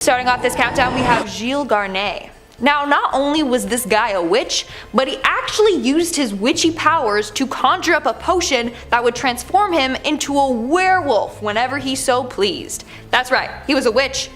Starting off this countdown, we have Gilles Garnet. Now, not only was this guy a witch, but he actually used his witchy powers to conjure up a potion that would transform him into a werewolf whenever he so pleased. That's right, he was a witch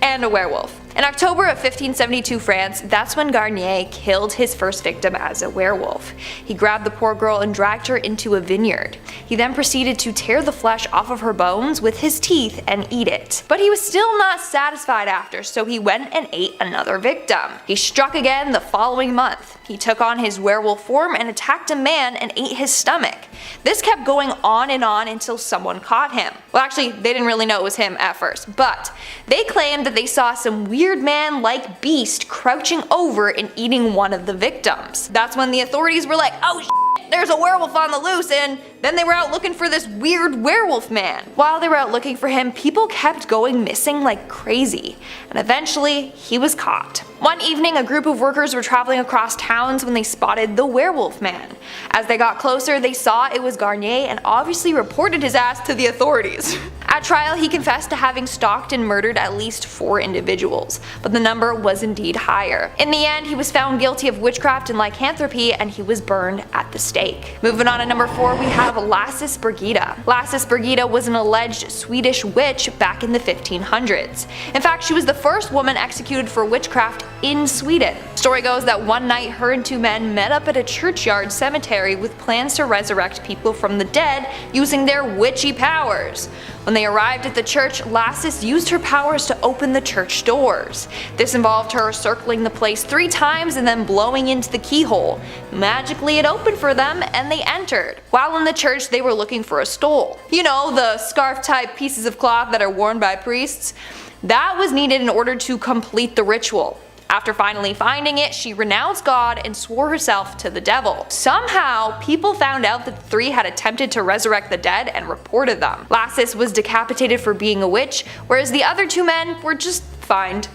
and a werewolf. In October of 1572 France, that's when Garnier killed his first victim as a werewolf. He grabbed the poor girl and dragged her into a vineyard. He then proceeded to tear the flesh off of her bones with his teeth and eat it. But he was still not satisfied after, so he went and ate another victim. He struck again the following month. He took on his werewolf form and attacked a man and ate his stomach. This kept going on and on until someone caught him. Well, actually, they didn't really know it was him at first, but they claimed that they saw some weird man-like beast crouching over and eating one of the victims. That's when the authorities were like, oh shit, there's a werewolf on the loose, and then they were out looking for this weird werewolf man. While they were out looking for him, people kept going missing like crazy, and eventually he was caught. One evening, a group of workers were traveling across towns when they spotted the werewolf man. As they got closer, they saw it was Garnier and obviously reported his ass to the authorities. At trial, he confessed to having stalked and murdered at least 4 individuals, but the number was indeed higher. In the end, he was found guilty of witchcraft and lycanthropy, and he was burned at the stake. Moving on to number 4, we have Lassus Birgitta. Lassus Birgitta was an alleged Swedish witch back in the 1500s. In fact, she was the first woman executed for witchcraft in Sweden. Story goes that one night her and 2 men met up at a churchyard cemetery with plans to resurrect people from the dead using their witchy powers. When they arrived at the church, Lassus used her powers to open the church doors. This involved her circling the place 3 times and then blowing into the keyhole. Magically it opened for them and they entered. While in the church, they were looking for a stole. You know, the scarf type pieces of cloth that are worn by priests? That was needed in order to complete the ritual. After finally finding it, she renounced God and swore herself to the devil. Somehow, people found out that the 3 had attempted to resurrect the dead and reported them. Lassus was decapitated for being a witch, whereas the other 2 men were just fined.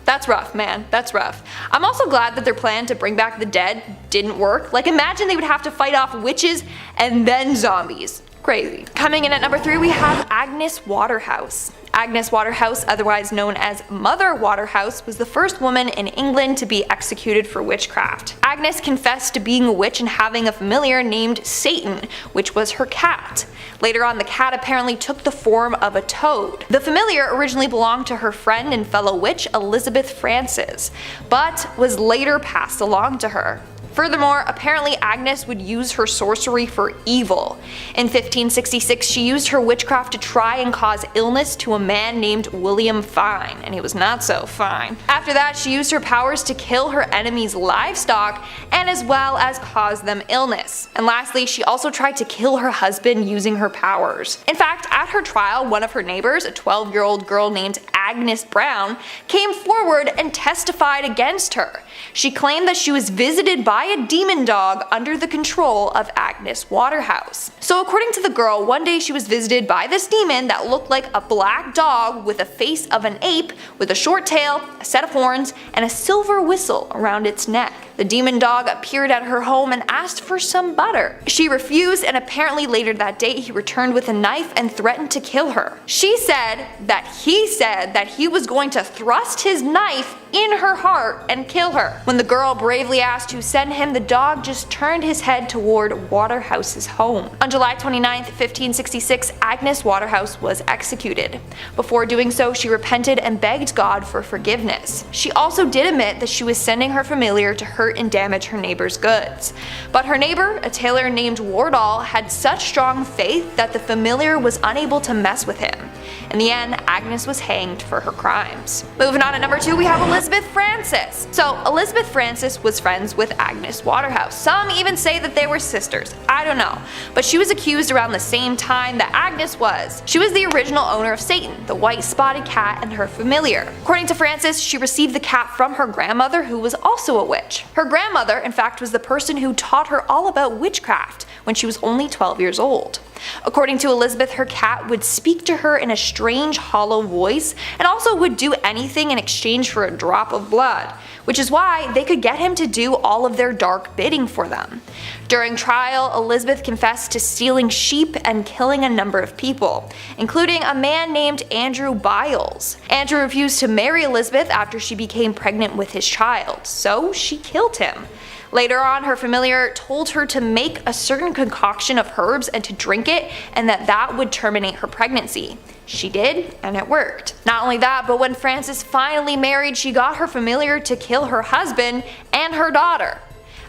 That's rough, man. That's rough. I'm also glad that their plan to bring back the dead didn't work. Like, imagine they would have to fight off witches and then zombies. Crazy. Coming in at number 3, we have Agnes Waterhouse. Agnes Waterhouse, otherwise known as Mother Waterhouse, was the first woman in England to be executed for witchcraft. Agnes confessed to being a witch and having a familiar named Satan, which was her cat. Later on, the cat apparently took the form of a toad. The familiar originally belonged to her friend and fellow witch Elizabeth Francis, but was later passed along to her. Furthermore, apparently Agnes would use her sorcery for evil. In 1566, she used her witchcraft to try and cause illness to a man named William Fine, and he was not so fine. After that, she used her powers to kill her enemies' livestock and as well as cause them illness. And lastly, she also tried to kill her husband using her powers. In fact, at her trial, one of her neighbors, a 12-year-old girl named Agnes Brown, came forward and testified against her. She claimed that she was visited by a demon dog under the control of Agnes Waterhouse. So according to the girl, one day she was visited by this demon that looked like a black dog with a face of an ape with a short tail, a set of horns, and a silver whistle around its neck. The demon dog appeared at her home and asked for some butter. She refused, and apparently later that day he returned with a knife and threatened to kill her. She said that he was going to thrust his knife in her heart and kill her. When the girl bravely asked to send him, the dog just turned his head toward Waterhouse's home. On July 29, 1566, Agnes Waterhouse was executed. Before doing so, she repented and begged God for forgiveness. She also did admit that she was sending her familiar to hurt and damage her neighbor's goods. But her neighbor, a tailor named Wardall, had such strong faith that the familiar was unable to mess with him. In the end, Agnes was hanged for her crimes. Moving on to number 2, we have Elizabeth Francis. So Elizabeth Francis was friends with Agnes Waterhouse. Some even say that they were sisters. I don't know. But she was accused around the same time that Agnes was. She was the original owner of Satan, the white spotted cat, and her familiar. According to Francis, she received the cat from her grandmother, who was also a witch. Her grandmother, in fact, was the person who taught her all about witchcraft when she was only 12 years old. According to Elizabeth, her cat would speak to her in a strange hollow voice and also would do anything in exchange for a drop of blood, which is why they could get him to do all of their dark bidding for them. During trial, Elizabeth confessed to stealing sheep and killing a number of people, including a man named Andrew Biles. Andrew refused to marry Elizabeth after she became pregnant with his child, so she killed him. Later on, her familiar told her to make a certain concoction of herbs and to drink it, and that would terminate her pregnancy. She did, and it worked. Not only that, but when Frances finally married, she got her familiar to kill her husband and her daughter.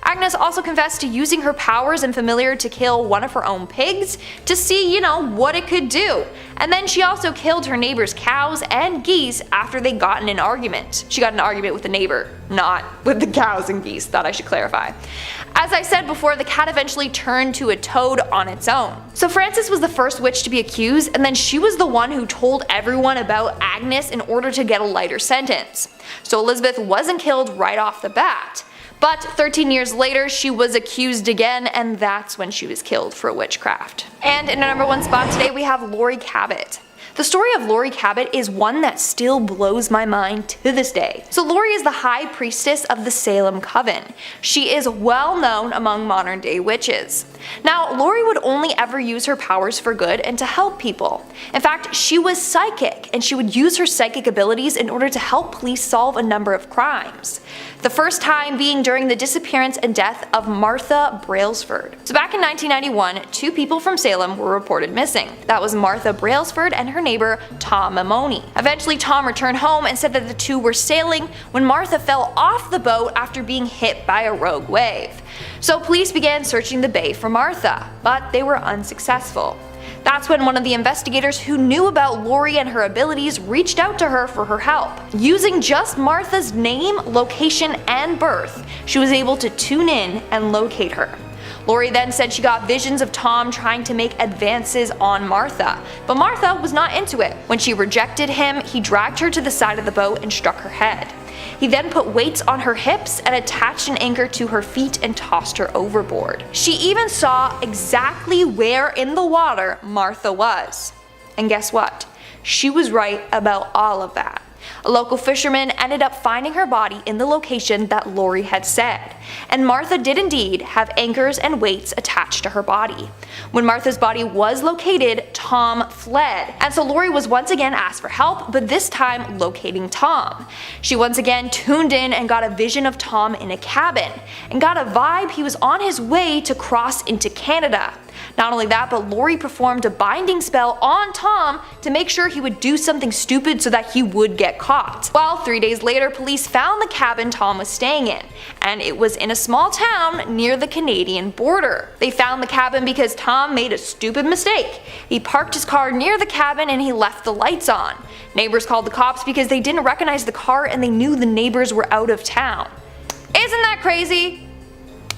Agnes also confessed to using her powers and familiar to kill one of her own pigs to see, what it could do. And then she also killed her neighbor's cows and geese after they got in an argument. She got in an argument with the neighbor, not with the cows and geese, thought I should clarify. As I said before, the cat eventually turned to a toad on its own. So Frances was the first witch to be accused, and then she was the one who told everyone about Agnes in order to get a lighter sentence. So Elizabeth wasn't killed right off the bat. But 13 years later, she was accused again, and that's when she was killed for witchcraft. And in our number 1 spot today, we have Laurie Cabot. The story of Laurie Cabot is one that still blows my mind to this day. So Laurie is the high priestess of the Salem Coven. She is well known among modern day witches. Now, Laurie would only ever use her powers for good and to help people. In fact, she was psychic, and she would use her psychic abilities in order to help police solve a number of crimes. The first time being during the disappearance and death of Martha Brailsford. So back in 1991, 2 people from Salem were reported missing. That was Martha Brailsford and her neighbor Tom Mamoni. Eventually Tom returned home and said that the two were sailing when Martha fell off the boat after being hit by a rogue wave. So police began searching the bay for Martha, but they were unsuccessful. That's when one of the investigators who knew about Laurie and her abilities reached out to her for her help. Using just Martha's name, location, and birth, she was able to tune in and locate her. Laurie then said she got visions of Tom trying to make advances on Martha, but Martha was not into it. When she rejected him, he dragged her to the side of the boat and struck her head. He then put weights on her hips and attached an anchor to her feet and tossed her overboard. She even saw exactly where in the water Martha was. And guess what? She was right about all of that. A local fisherman ended up finding her body in the location that Laurie had said, and Martha did indeed have anchors and weights attached to her body. When Martha's body was located, Tom fled, and so Laurie was once again asked for help, but this time locating Tom. She once again tuned in and got a vision of Tom in a cabin, and got a vibe he was on his way to cross into Canada. Not only that, but Laurie performed a binding spell on Tom to make sure he would do something stupid so that he would get caught. Well, 3 days later, police found the cabin Tom was staying in, and it was in a small town near the Canadian border. They found the cabin because Tom made a stupid mistake. He parked his car near the cabin and he left the lights on. Neighbors called the cops because they didn't recognize the car and they knew the neighbors were out of town. Isn't that crazy?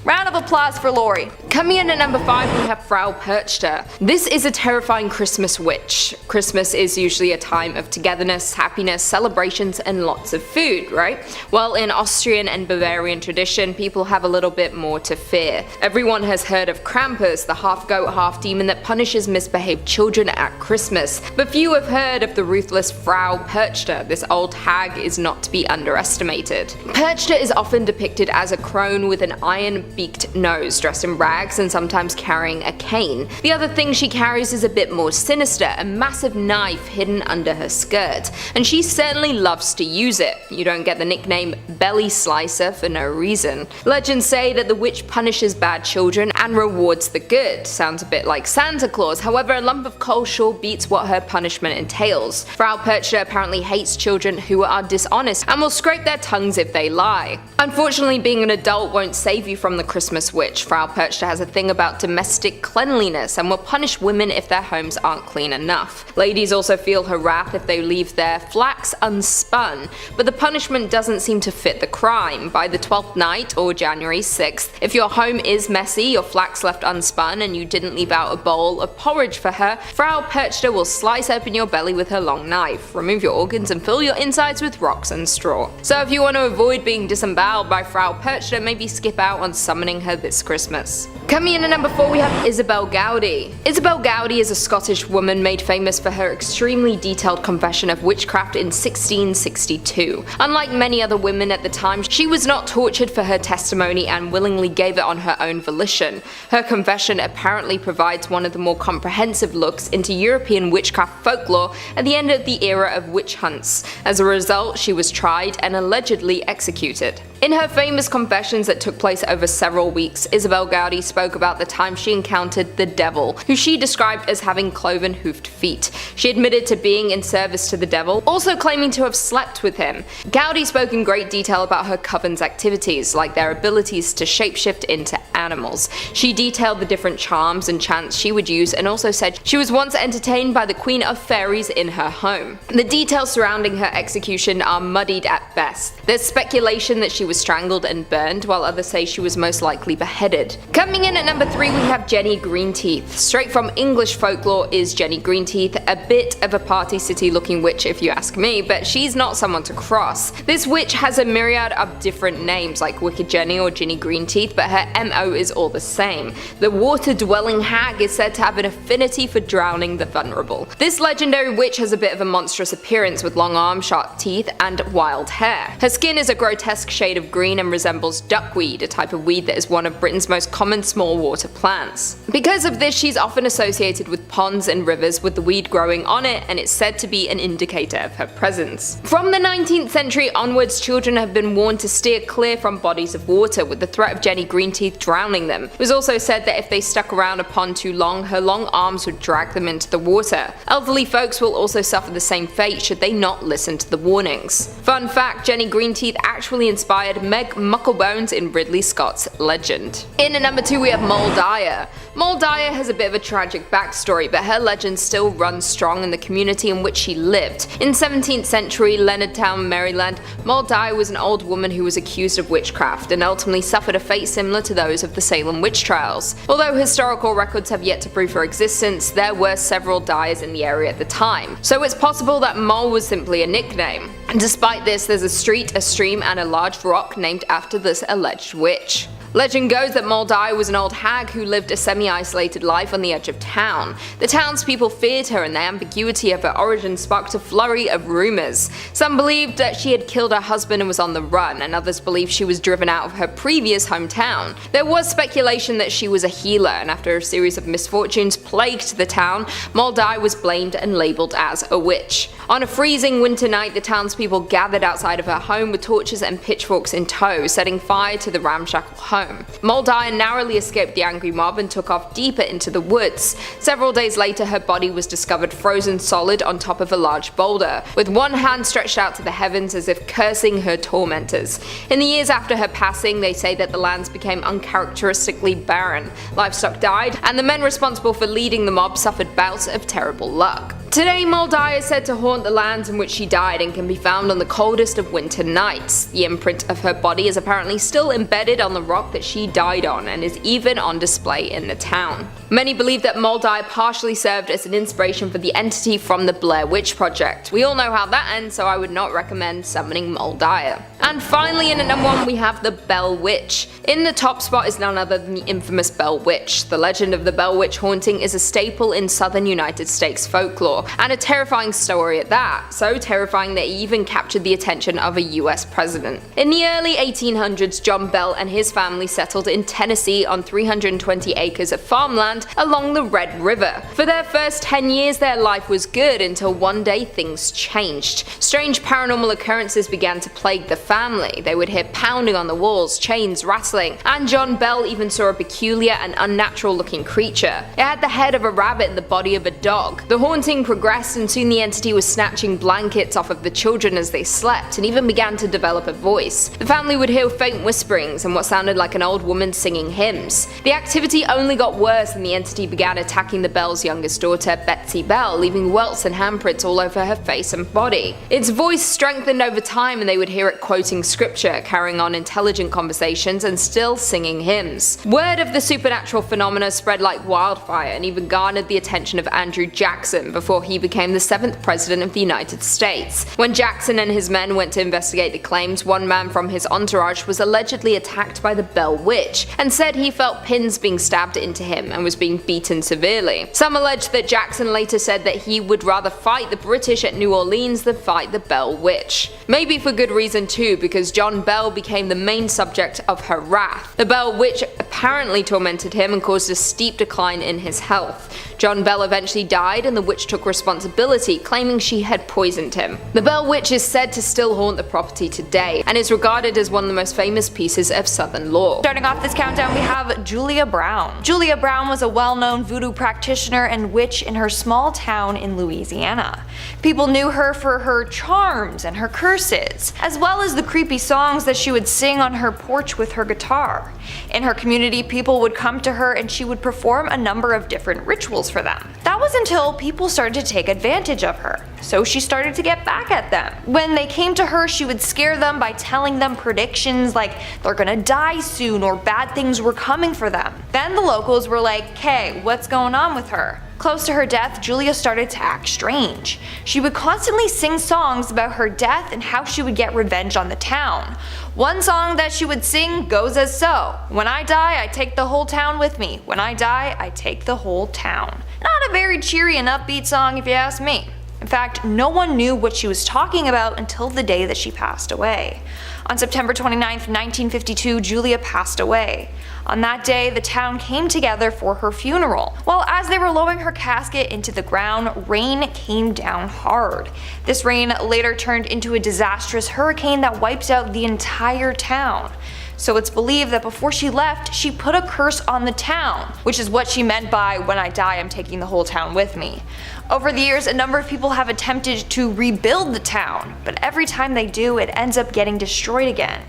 Round of applause for Laurie. Coming in at number 5, we have Frau Perchter. This is a terrifying Christmas witch. Christmas is usually a time of togetherness, happiness, celebrations, and lots of food, right? Well, in Austrian and Bavarian tradition, people have a little bit more to fear. Everyone has heard of Krampus, the half-goat, half-demon that punishes misbehaved children at Christmas. But few have heard of the ruthless Frau Perchter. This old hag is not to be underestimated. Perchter is often depicted as a crone with an iron-beaked nose, dressed in rags and sometimes carrying a cane. The other thing she carries is a bit more sinister, a massive knife hidden under her skirt, and she certainly loves to use it. You don't get the nickname Belly Slicer for no reason. Legends say that the witch punishes bad children and rewards the good. Sounds a bit like Santa Claus, however a lump of coal sure beats what her punishment entails. Frau Perchter apparently hates children who are dishonest and will scrape their tongues if they lie. Unfortunately, being an adult won't save you from the Christmas witch. Frau Perchter has a thing about domestic cleanliness and will punish women if their homes aren't clean enough. Ladies also feel her wrath if they leave their flax unspun, but the punishment doesn't seem to fit the crime. By the 12th night, or January 6th, if your home is messy, your flax left unspun, and you didn't leave out a bowl of porridge for her, Frau Perchter will slice open your belly with her long knife, remove your organs, and fill your insides with rocks and straw. So if you want to avoid being disemboweled by Frau Perchter, maybe skip out on summoning her this Christmas. Coming in at number 4 we have Isabel Gowdy. Isabel Gowdy is a Scottish woman made famous for her extremely detailed confession of witchcraft in 1662. Unlike many other women at the time, she was not tortured for her testimony and willingly gave it on her own volition. Her confession apparently provides one of the more comprehensive looks into European witchcraft folklore at the end of the era of witch hunts. As a result, she was tried and allegedly executed. In her famous confessions that took place over several weeks, Isabel Gowdy spoke about the time she encountered the devil, who she described as having cloven hoofed feet. She admitted to being in service to the devil, also claiming to have slept with him. Gowdy spoke in great detail about her coven's activities, like their abilities to shapeshift into animals. She detailed the different charms and chants she would use, and also said she was once entertained by the Queen of Fairies in her home. The details surrounding her execution are muddied at best. There's speculation that she was strangled and burned, while others say she was most likely beheaded. Coming in at number 3 we have Jenny Greenteeth. Straight from English folklore is Jenny Greenteeth, a bit of a Party City looking witch if you ask me, but she's not someone to cross. This witch has a myriad of different names like Wicked Jenny or Ginny Greenteeth, but her MO is all the same. The water-dwelling hag is said to have an affinity for drowning the vulnerable. This legendary witch has a bit of a monstrous appearance with long arms, sharp teeth, and wild hair. Her skin is a grotesque shade of green and resembles duckweed, a type of weed that is one of Britain's most common small water plants. Because of this, she's often associated with ponds and rivers with the weed growing on it, and it's said to be an indicator of her presence. From the 19th century onwards, children have been warned to steer clear from bodies of water, with the threat of Jenny Greenteeth drowning them. It was also said that if they stuck around a pond too long, her long arms would drag them into the water. Elderly folks will also suffer the same fate should they not listen to the warnings. Fun fact, Jenny Greenteeth actually inspired Meg Mucklebones in Ridley Scott's Legend. In at number 2 we have Moll Dyer. Moll Dyer has a bit of a tragic backstory, but her legend still runs strong in the community in which she lived. In 17th century Leonardtown, Maryland, Moll Dyer was an old woman who was accused of witchcraft and ultimately suffered a fate similar to those of the Salem witch trials. Although historical records have yet to prove her existence, there were several Dyers in the area at the time, so it's possible that Moll was simply a nickname. Despite this, there's a street, a stream, and a large rock named after this alleged witch. Legend goes that Moll Dyer was an old hag who lived a semi-isolated life on the edge of town. The townspeople feared her, and the ambiguity of her origin sparked a flurry of rumors. Some believed that she had killed her husband and was on the run, and others believed she was driven out of her previous hometown. There was speculation that she was a healer, and after a series of misfortunes plagued the town, Moll Dyer was blamed and labelled as a witch. On a freezing winter night, the townspeople gathered outside of her home with torches and pitchforks in tow, setting fire to the ramshackle home. Moll Dyer narrowly escaped the angry mob and took off deeper into the woods. Several days later, her body was discovered frozen solid on top of a large boulder, with one hand stretched out to the heavens as if cursing her tormentors. In the years after her passing, they say that the lands became uncharacteristically barren, livestock died, and the men responsible for leading the mob suffered bouts of terrible luck. Today, Moll Dyer is said to haunt the lands in which she died and can be found on the coldest of winter nights. The imprint of her body is apparently still embedded on the rock that she died on and is even on display in the town. Many believe that Moll Dyer partially served as an inspiration for the entity from the Blair Witch Project. We all know how that ends, so I would not recommend summoning Moll Dyer. And finally, in at number 1 we have the Bell Witch. In the top spot is none other than the infamous Bell Witch. The legend of the Bell Witch haunting is a staple in southern United States folklore, and a terrifying story at that, so terrifying that it even captured the attention of a US president. In the early 1800s, John Bell and his family settled in Tennessee on 320 acres of farmland along the Red River. For their first 10 years, their life was good until one day things changed. Strange paranormal occurrences began to plague the family. They would hear pounding on the walls, chains rattling, and John Bell even saw a peculiar and unnatural looking creature. It had the head of a rabbit and the body of a dog. The haunting progressed, and soon the entity was snatching blankets off of the children as they slept and even began to develop a voice. The family would hear faint whisperings and what sounded like an old woman singing hymns. The activity only got worse and the entity began attacking the Bell's youngest daughter, Betsy Bell, leaving welts and handprints all over her face and body. Its voice strengthened over time and they would hear it quoting scripture, carrying on intelligent conversations and still singing hymns. Word of the supernatural phenomena spread like wildfire and even garnered the attention of Andrew Jackson before before he became the 7th president of the United States. When Jackson and his men went to investigate the claims, one man from his entourage was allegedly attacked by the Bell Witch and said he felt pins being stabbed into him and was being beaten severely. Some allege that Jackson later said that he would rather fight the British at New Orleans than fight the Bell Witch. Maybe for good reason too, because John Bell became the main subject of her wrath. The Bell Witch apparently tormented him and caused a steep decline in his health. John Bell eventually died and the witch took responsibility, claiming she had poisoned him. The Bell Witch is said to still haunt the property today and is regarded as one of the most famous pieces of Southern lore. Starting off this countdown, we have Julia Brown. Julia Brown was a well-known voodoo practitioner and witch in her small town in Louisiana. People knew her for her charms and her curses, as well as the creepy songs that she would sing on her porch with her guitar. In her community, people would come to her and she would perform a number of different rituals for them. That was until people started to take advantage of her, so she started to get back at them. When they came to her, she would scare them by telling them predictions like they're gonna die soon or bad things were coming for them. Then the locals were like, "Hey, what's going on with her?" Close to her death, Julia started to act strange. She would constantly sing songs about her death and how she would get revenge on the town. One song that she would sing goes as so: "When I die, I take the whole town with me. When I die, I take the whole town." Not a very cheery and upbeat song if you ask me. In fact, no one knew what she was talking about until the day that she passed away. On September 29, 1952, Julia passed away. On that day, the town came together for her funeral. Well, as they were lowering her casket into the ground, rain came down hard. This rain later turned into a disastrous hurricane that wiped out the entire town. So it's believed that before she left, she put a curse on the town, which is what she meant by "when I die, I'm taking the whole town with me." Over the years, a number of people have attempted to rebuild the town, but every time they do, it ends up getting destroyed again.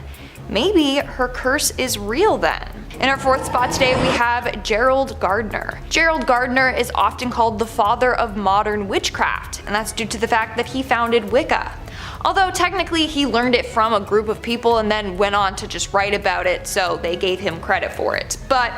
Maybe her curse is real then. In our 4th spot today, we have Gerald Gardner. Gerald Gardner is often called the father of modern witchcraft, and that's due to the fact that he founded Wicca. Although technically he learned it from a group of people and then went on to just write about it, so they gave him credit for it. But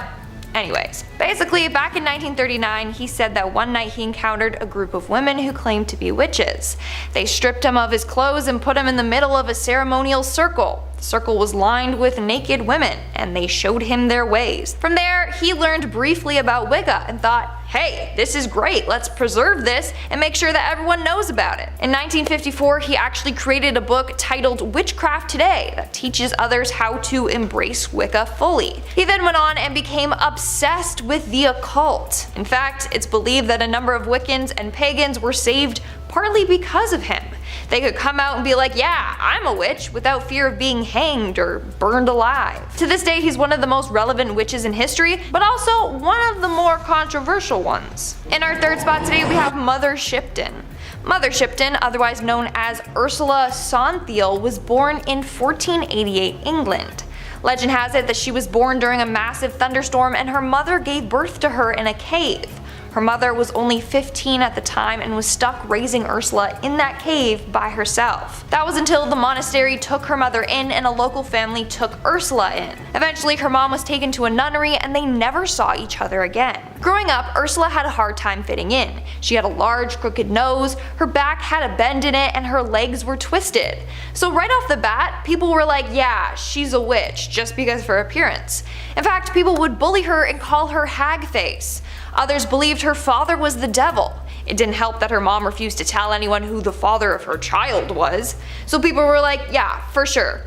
anyways, basically back in 1939 he said that one night he encountered a group of women who claimed to be witches. They stripped him of his clothes and put him in the middle of a ceremonial circle. The circle was lined with naked women, and they showed him their ways. From there, he learned briefly about Wicca and thought, hey, this is great, let's preserve this and make sure that everyone knows about it. In 1954, he actually created a book titled Witchcraft Today that teaches others how to embrace Wicca fully. He then went on and became obsessed with the occult. In fact, it's believed that a number of Wiccans and pagans were saved partly because of him. They could come out and be like, yeah, I'm a witch, without fear of being hanged or burned alive. To this day, he's one of the most relevant witches in history, but also one of the more controversial ones. In our 3rd spot today, we have Mother Shipton. Mother Shipton, otherwise known as Ursula Sonthiel, was born in 1488 England. Legend has it that she was born during a massive thunderstorm and her mother gave birth to her in a cave. Her mother was only 15 at the time and was stuck raising Ursula in that cave by herself. That was until the monastery took her mother in and a local family took Ursula in. Eventually her mom was taken to a nunnery and they never saw each other again. Growing up, Ursula had a hard time fitting in. She had a large crooked nose, her back had a bend in it, and her legs were twisted. So right off the bat, people were like, yeah, she's a witch, just because of her appearance. In fact, people would bully her and call her hag face. Others believed her father was the devil. It didn't help that her mom refused to tell anyone who the father of her child was. So people were like, yeah, for sure,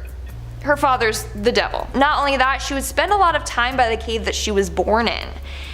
her father's the devil. Not only that, she would spend a lot of time by the cave that she was born in.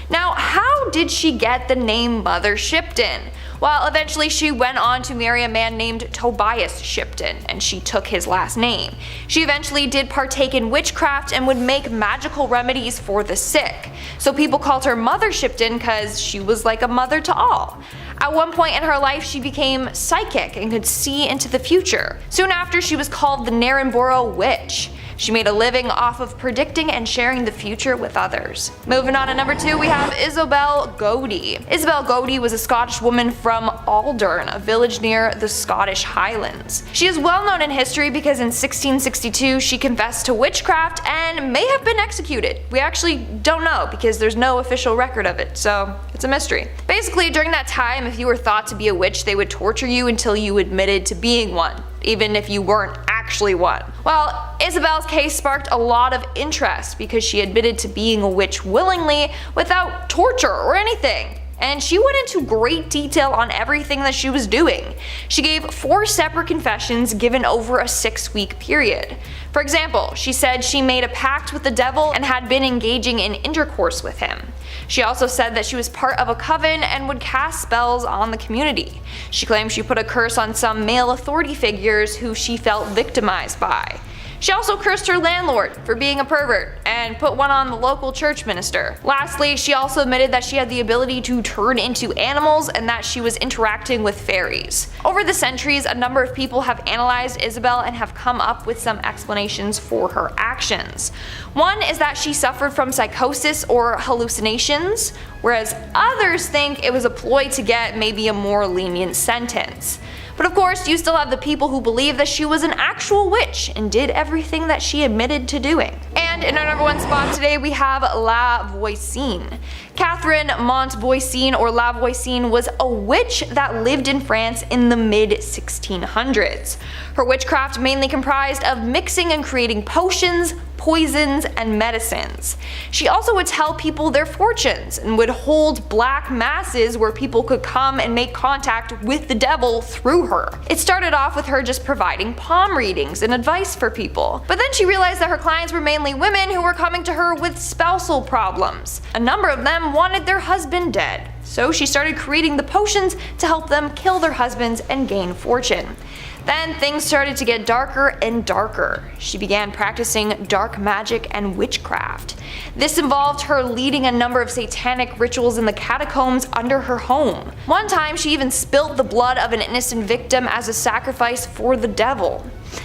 Now, how did she get the name Mother Shipton? Well, eventually she went on to marry a man named Tobias Shipton, and she took his last name. She eventually did partake in witchcraft and would make magical remedies for the sick. So people called her Mother Shipton because she was like a mother to all. At one point in her life, she became psychic and could see into the future. Soon after, she was called the Narrenborough Witch. She made a living off of predicting and sharing the future with others. Moving on to number 2, we have Isabel Godey. Isabel Godey was a Scottish woman from Aldern, a village near the Scottish Highlands. She is well known in history because in 1662 she confessed to witchcraft and may have been executed. We actually don't know because there's no official record of it, so it's a mystery. Basically, during that time, if you were thought to be a witch, they would torture you until you admitted to being one, even if you weren't actually one. Well, Isabel's case sparked a lot of interest because she admitted to being a witch willingly without torture or anything. And she went into great detail on everything that she was doing. She gave 4 separate confessions given over a 6-week period. For example, she said she made a pact with the devil and had been engaging in intercourse with him. She also said that she was part of a coven and would cast spells on the community. She claimed she put a curse on some male authority figures who she felt victimized by. She also cursed her landlord for being a pervert and put one on the local church minister. Lastly, she also admitted that she had the ability to turn into animals and that she was interacting with fairies. Over the centuries, a number of people have analyzed Isabel and have come up with some explanations for her actions. One is that she suffered from psychosis or hallucinations, whereas others think it was a ploy to get maybe a more lenient sentence. But of course, you still have the people who believe that she was an actual witch and did everything that she admitted to doing. And in our number 1 spot today, we have La Voisin. Catherine Montvoisin, or La Voisin, was a witch that lived in France in the mid-1600s. Her witchcraft mainly comprised of mixing and creating potions, poisons, and medicines. She also would tell people their fortunes and would hold black masses where people could come and make contact with the devil through her. It started off with her just providing palm readings and advice for people, but then she realized that her clients were mainly women who were coming to her with spousal problems. A number of them wanted their husband dead, so she started creating the potions to help them kill their husbands and gain fortune. Then things started to get darker and darker. She began practicing dark magic and witchcraft. This involved her leading a number of satanic rituals in the catacombs under her home. One time she even spilt the blood of an innocent victim as a sacrifice for the devil.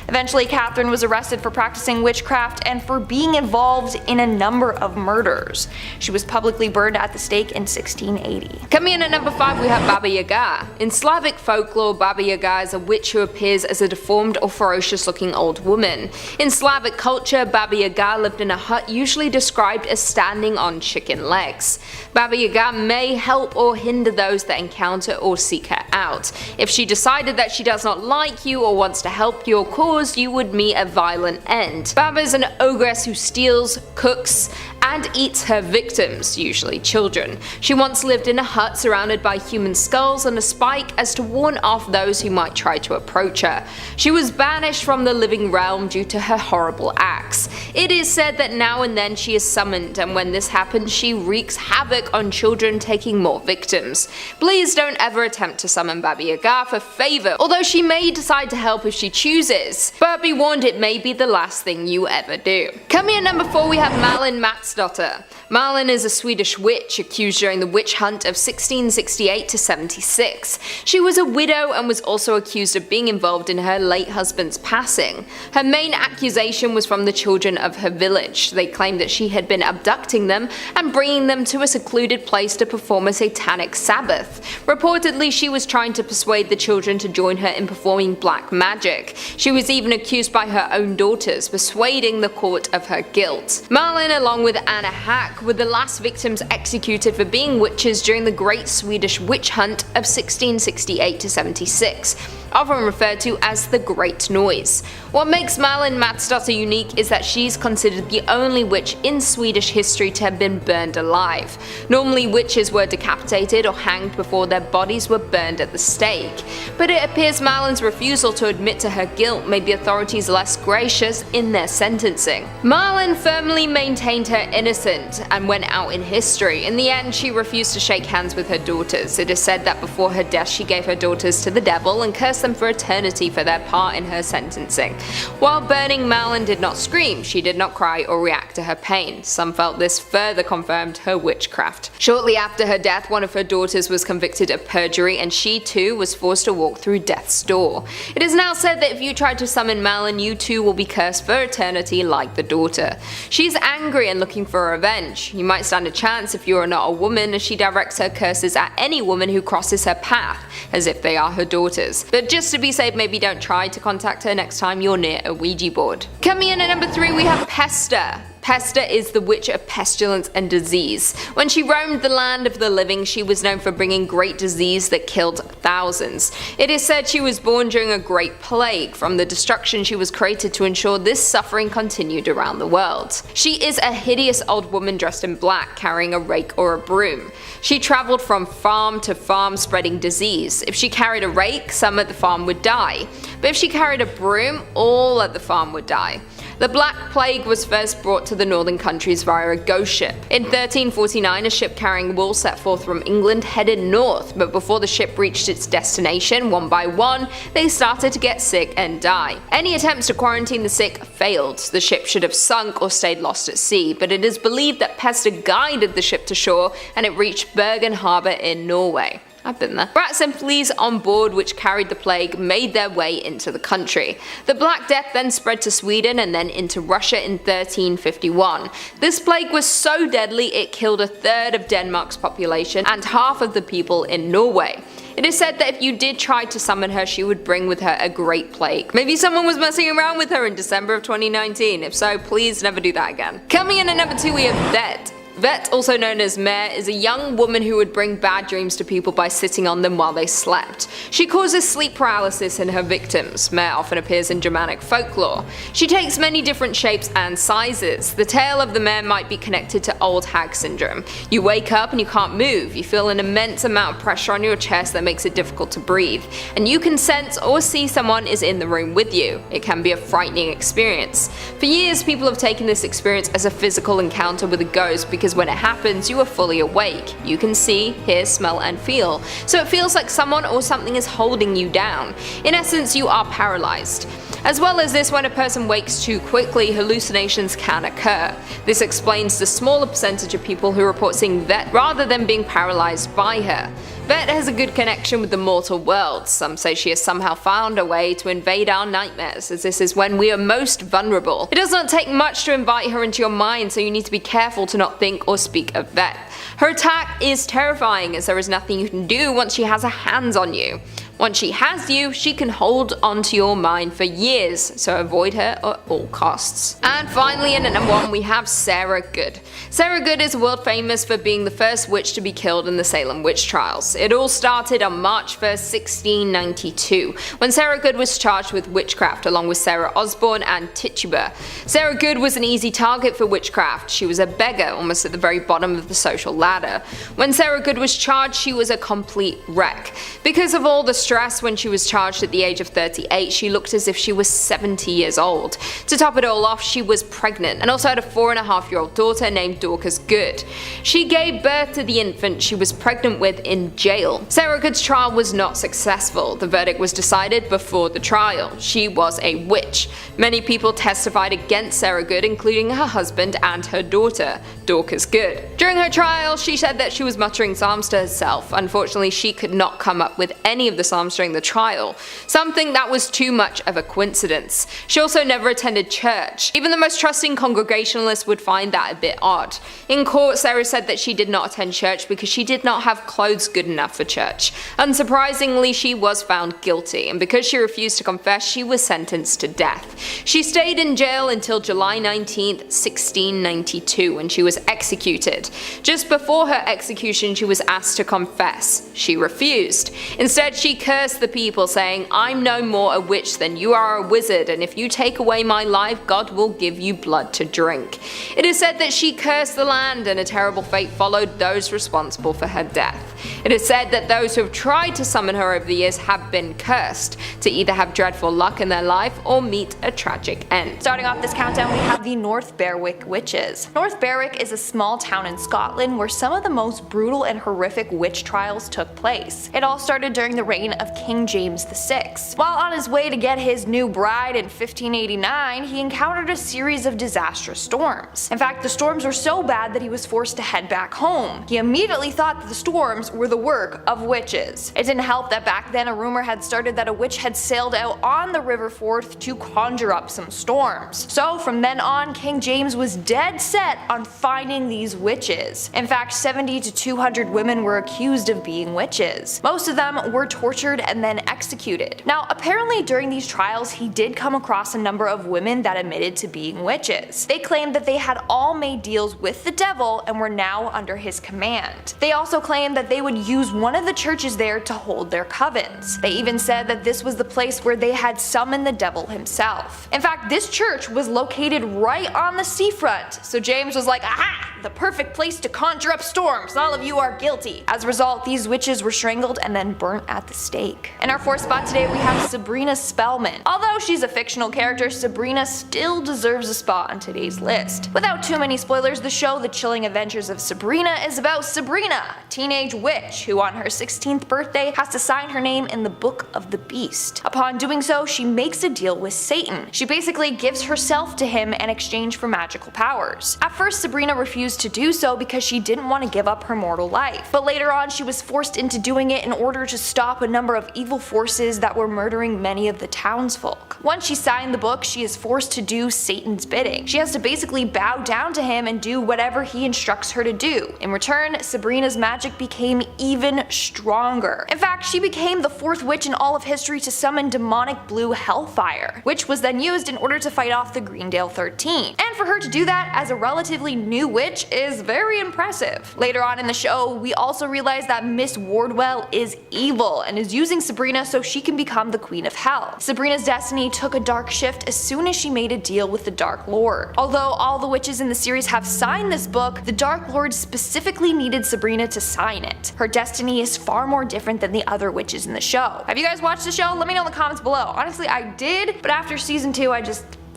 Eventually, Catherine was arrested for practicing witchcraft and for being involved in a number of murders. She was publicly burned at the stake in 1680. Coming in at number 5, we have Baba Yaga. In Slavic folklore, Baba Yaga is a witch who appears as a deformed or ferocious-looking old woman. In Slavic culture, Baba Yaga lived in a hut usually described as standing on chicken legs. Baba Yaga may help or hinder those that encounter or seek her out. If she decided that she does not like you or wants to help your cause, you would meet a violent end. Baba is an ogress who steals, cooks, and eats her victims, usually children. She once lived in a hut surrounded by human skulls and a spike as to warn off those who might try to approach her. She was banished from the living realm due to her horrible acts. It is said that now and then she is summoned, and when this happens she wreaks havoc on children, taking more victims. Please don't ever attempt to summon Baba Yaga for favor, although she may decide to help if she chooses, but be warned, it may be the last thing you ever do. Coming in at number 4, we have Malin Matsdotter. Malin is a Swedish witch accused during the witch hunt of 1668 to 76. She was a widow and was also accused of being involved in her late husband's passing. Her main accusation was from the children of her village. They claimed that she had been abducting them and bringing them to a secluded place to perform a satanic sabbath. Reportedly, she was trying to persuade the children to join her in performing black magic. She was even accused by her own daughters, persuading the court of her guilt. Malin, along with Anna Hack, were the last victims executed for being witches during the Great Swedish Witch Hunt of 1668 to 76, often referred to as the Great Noise. What makes Malin Matsdotter unique is that she's considered the only witch in Swedish history to have been burned alive. Normally, witches were decapitated or hanged before their bodies were burned at the stake, but it appears Malin's refusal to admit to her guilt made the authorities less gracious in their sentencing. Malin firmly maintained her innocence and went out in history. In the end, she refused to shake hands with her daughters. It is said that before her death she gave her daughters to the devil and cursed them for eternity for their part in her sentencing. While burning, Malin did not scream, she did not cry or react to her pain. Some felt this further confirmed her witchcraft. Shortly after her death, one of her daughters was convicted of perjury, and she too was forced to walk through death's door. It is now said that if you try to summon Malin, you too will be cursed for eternity like the daughter. She is angry and looking for revenge. You might stand a chance if you are not a woman, as she directs her curses at any woman who crosses her path, as if they are her daughters. But just to be safe, maybe don't try to contact her next time you're near a Ouija board. Coming in at number 3, we have Pesta. Pesta is the witch of pestilence and disease. When she roamed the land of the living, she was known for bringing great disease that killed thousands. It is said she was born during a great plague. From the destruction, she was created to ensure this suffering continued around the world. She is a hideous old woman dressed in black, carrying a rake or a broom. She traveled from farm to farm spreading disease. If she carried a rake, some at the farm would die. But if she carried a broom, all at the farm would die. The Black Plague was first brought to the northern countries via a ghost ship. In 1349, a ship carrying wool set forth from England headed north, but before the ship reached its destination, one by one, they started to get sick and die. Any attempts to quarantine the sick failed. The ship should have sunk or stayed lost at sea, but it is believed that Pesta guided the ship to shore and it reached Bergen Harbour in Norway. I've been there. Rats and fleas on board which carried the plague made their way into the country. The Black Death then spread to Sweden and then into Russia in 1351. This plague was so deadly it killed a third of Denmark's population and half of the people in Norway. It is said that if you did try to summon her, she would bring with her a great plague. Maybe someone was messing around with her in December of 2019. If so, please never do that again. Coming in at number 2, we have Vet. Vet, also known as Mare, is a young woman who would bring bad dreams to people by sitting on them while they slept. She causes sleep paralysis in her victims. Mare often appears in Germanic folklore. She takes many different shapes and sizes. The tale of the Mare might be connected to old hag syndrome. You wake up and you can't move. You feel an immense amount of pressure on your chest that makes it difficult to breathe. And you can sense or see someone is in the room with you. It can be a frightening experience. For years, people have taken this experience as a physical encounter with a ghost because when it happens, you are fully awake. You can see, hear, smell, and feel. So it feels like someone or something is holding you down. In essence, you are paralyzed. As well as this, when a person wakes too quickly, hallucinations can occur. This explains the smaller percentage of people who report seeing Vet rather than being paralyzed by her. Vet has a good connection with the mortal world. Some say she has somehow found a way to invade our nightmares, as this is when we are most vulnerable. It does not take much to invite her into your mind, so you need to be careful to not think or speak of Vet. Her attack is terrifying, as there is nothing you can do once she has her hands on you. Once she has you, she can hold onto your mind for years, so avoid her at all costs. And finally, in at number 1, we have Sarah Good. Sarah Good is world famous for being the first witch to be killed in the Salem witch trials. It all started on March 1st, 1692, when Sarah Good was charged with witchcraft along with Sarah Osborne and Tituba. Sarah Good was an easy target for witchcraft. She was a beggar, almost at the very bottom of the social ladder. When Sarah Good was charged, she was a complete wreck. Because of all the stress when she was charged at the age of 38, she looked as if she was 70 years old. To top it all off, she was pregnant and also had a 4.5-year-old daughter named Dorcas Good. She gave birth to the infant she was pregnant with in jail. Sarah Good's trial was not successful. The verdict was decided before the trial. She was a witch. Many people testified against Sarah Good, including her husband and her daughter, Dorcas Good. During her trial, she said that she was muttering psalms to herself. Unfortunately, she could not come up with any of the psalms during the trial, something that was too much of a coincidence. She also never attended church. Even the most trusting Congregationalists would find that a bit odd. In court, Sarah said that she did not attend church because she did not have clothes good enough for church. Unsurprisingly, she was found guilty, and because she refused to confess, she was sentenced to death. She stayed in jail until July 19th, 1692, when she was executed. Just before her execution, she was asked to confess. She refused. Instead, she cursed the people, saying, "I'm no more a witch than you are a wizard, and if you take away my life, God will give you blood to drink." It is said that she cursed the land, and a terrible fate followed those responsible for her death. It is said that those who have tried to summon her over the years have been cursed to either have dreadful luck in their life or meet a tragic end. Starting off this countdown, we have the North Berwick witches. North Berwick is a small town in Scotland where some of the most brutal and horrific witch trials took place. It all started during the reign of King James VI. While on his way to get his new bride in 1589, he encountered a series of disastrous storms. In fact, the storms were so bad that he was forced to head back home. He immediately thought that the storms were the work of witches. It didn't help that back then a rumor had started that a witch had sailed out on the River Forth to conjure up some storms. So from then on, King James was dead set on finding these witches. In fact, 70 to 200 women were accused of being witches. Most of them were tortured and then executed. Now, apparently during these trials, he did come across a number of women that admitted to being witches. They claimed that they had all made deals with the devil and were now under his command. They also claimed that they would use one of the churches there to hold their covens. They even said that this was the place where they had summoned the devil himself. In fact, this church was located right on the seafront, so James was like, aha! The perfect place to conjure up storms, all of you are guilty. As a result, these witches were strangled and then burnt at the stake. In our fourth spot today we have Sabrina Spellman. Although she's a fictional character, Sabrina still deserves a spot on today's list. Without too many spoilers, the show The Chilling Adventures of Sabrina is about Sabrina, a teenage witch who on her 16th birthday has to sign her name in the Book of the Beast. Upon doing so, she makes a deal with Satan. She basically gives herself to him in exchange for magical powers. At first, Sabrina refused to do so because she didn't want to give up her mortal life, but later on she was forced into doing it in order to stop a number of evil forces that were murdering many of the townsfolk. Once she signed the book, she is forced to do Satan's bidding. She has to basically bow down to him and do whatever he instructs her to do. In return, Sabrina's magic became even stronger. In fact, she became the fourth witch in all of history to summon demonic blue hellfire, which was then used in order to fight off the Greendale 13. And for her to do that as a relatively new witch is very impressive. Later on in the show, we also realize that Miss Wardwell is evil and is using Sabrina so she can become the Queen of Hell. Sabrina's destiny took a dark shift as soon as she made a deal with the Dark Lord. Although all the witches in the series have signed this book, the Dark Lord specifically needed Sabrina to sign it. Her destiny is far more different than the other witches in the show. Have you guys watched the show? Let me know in the comments below. Honestly, I did, but after season 2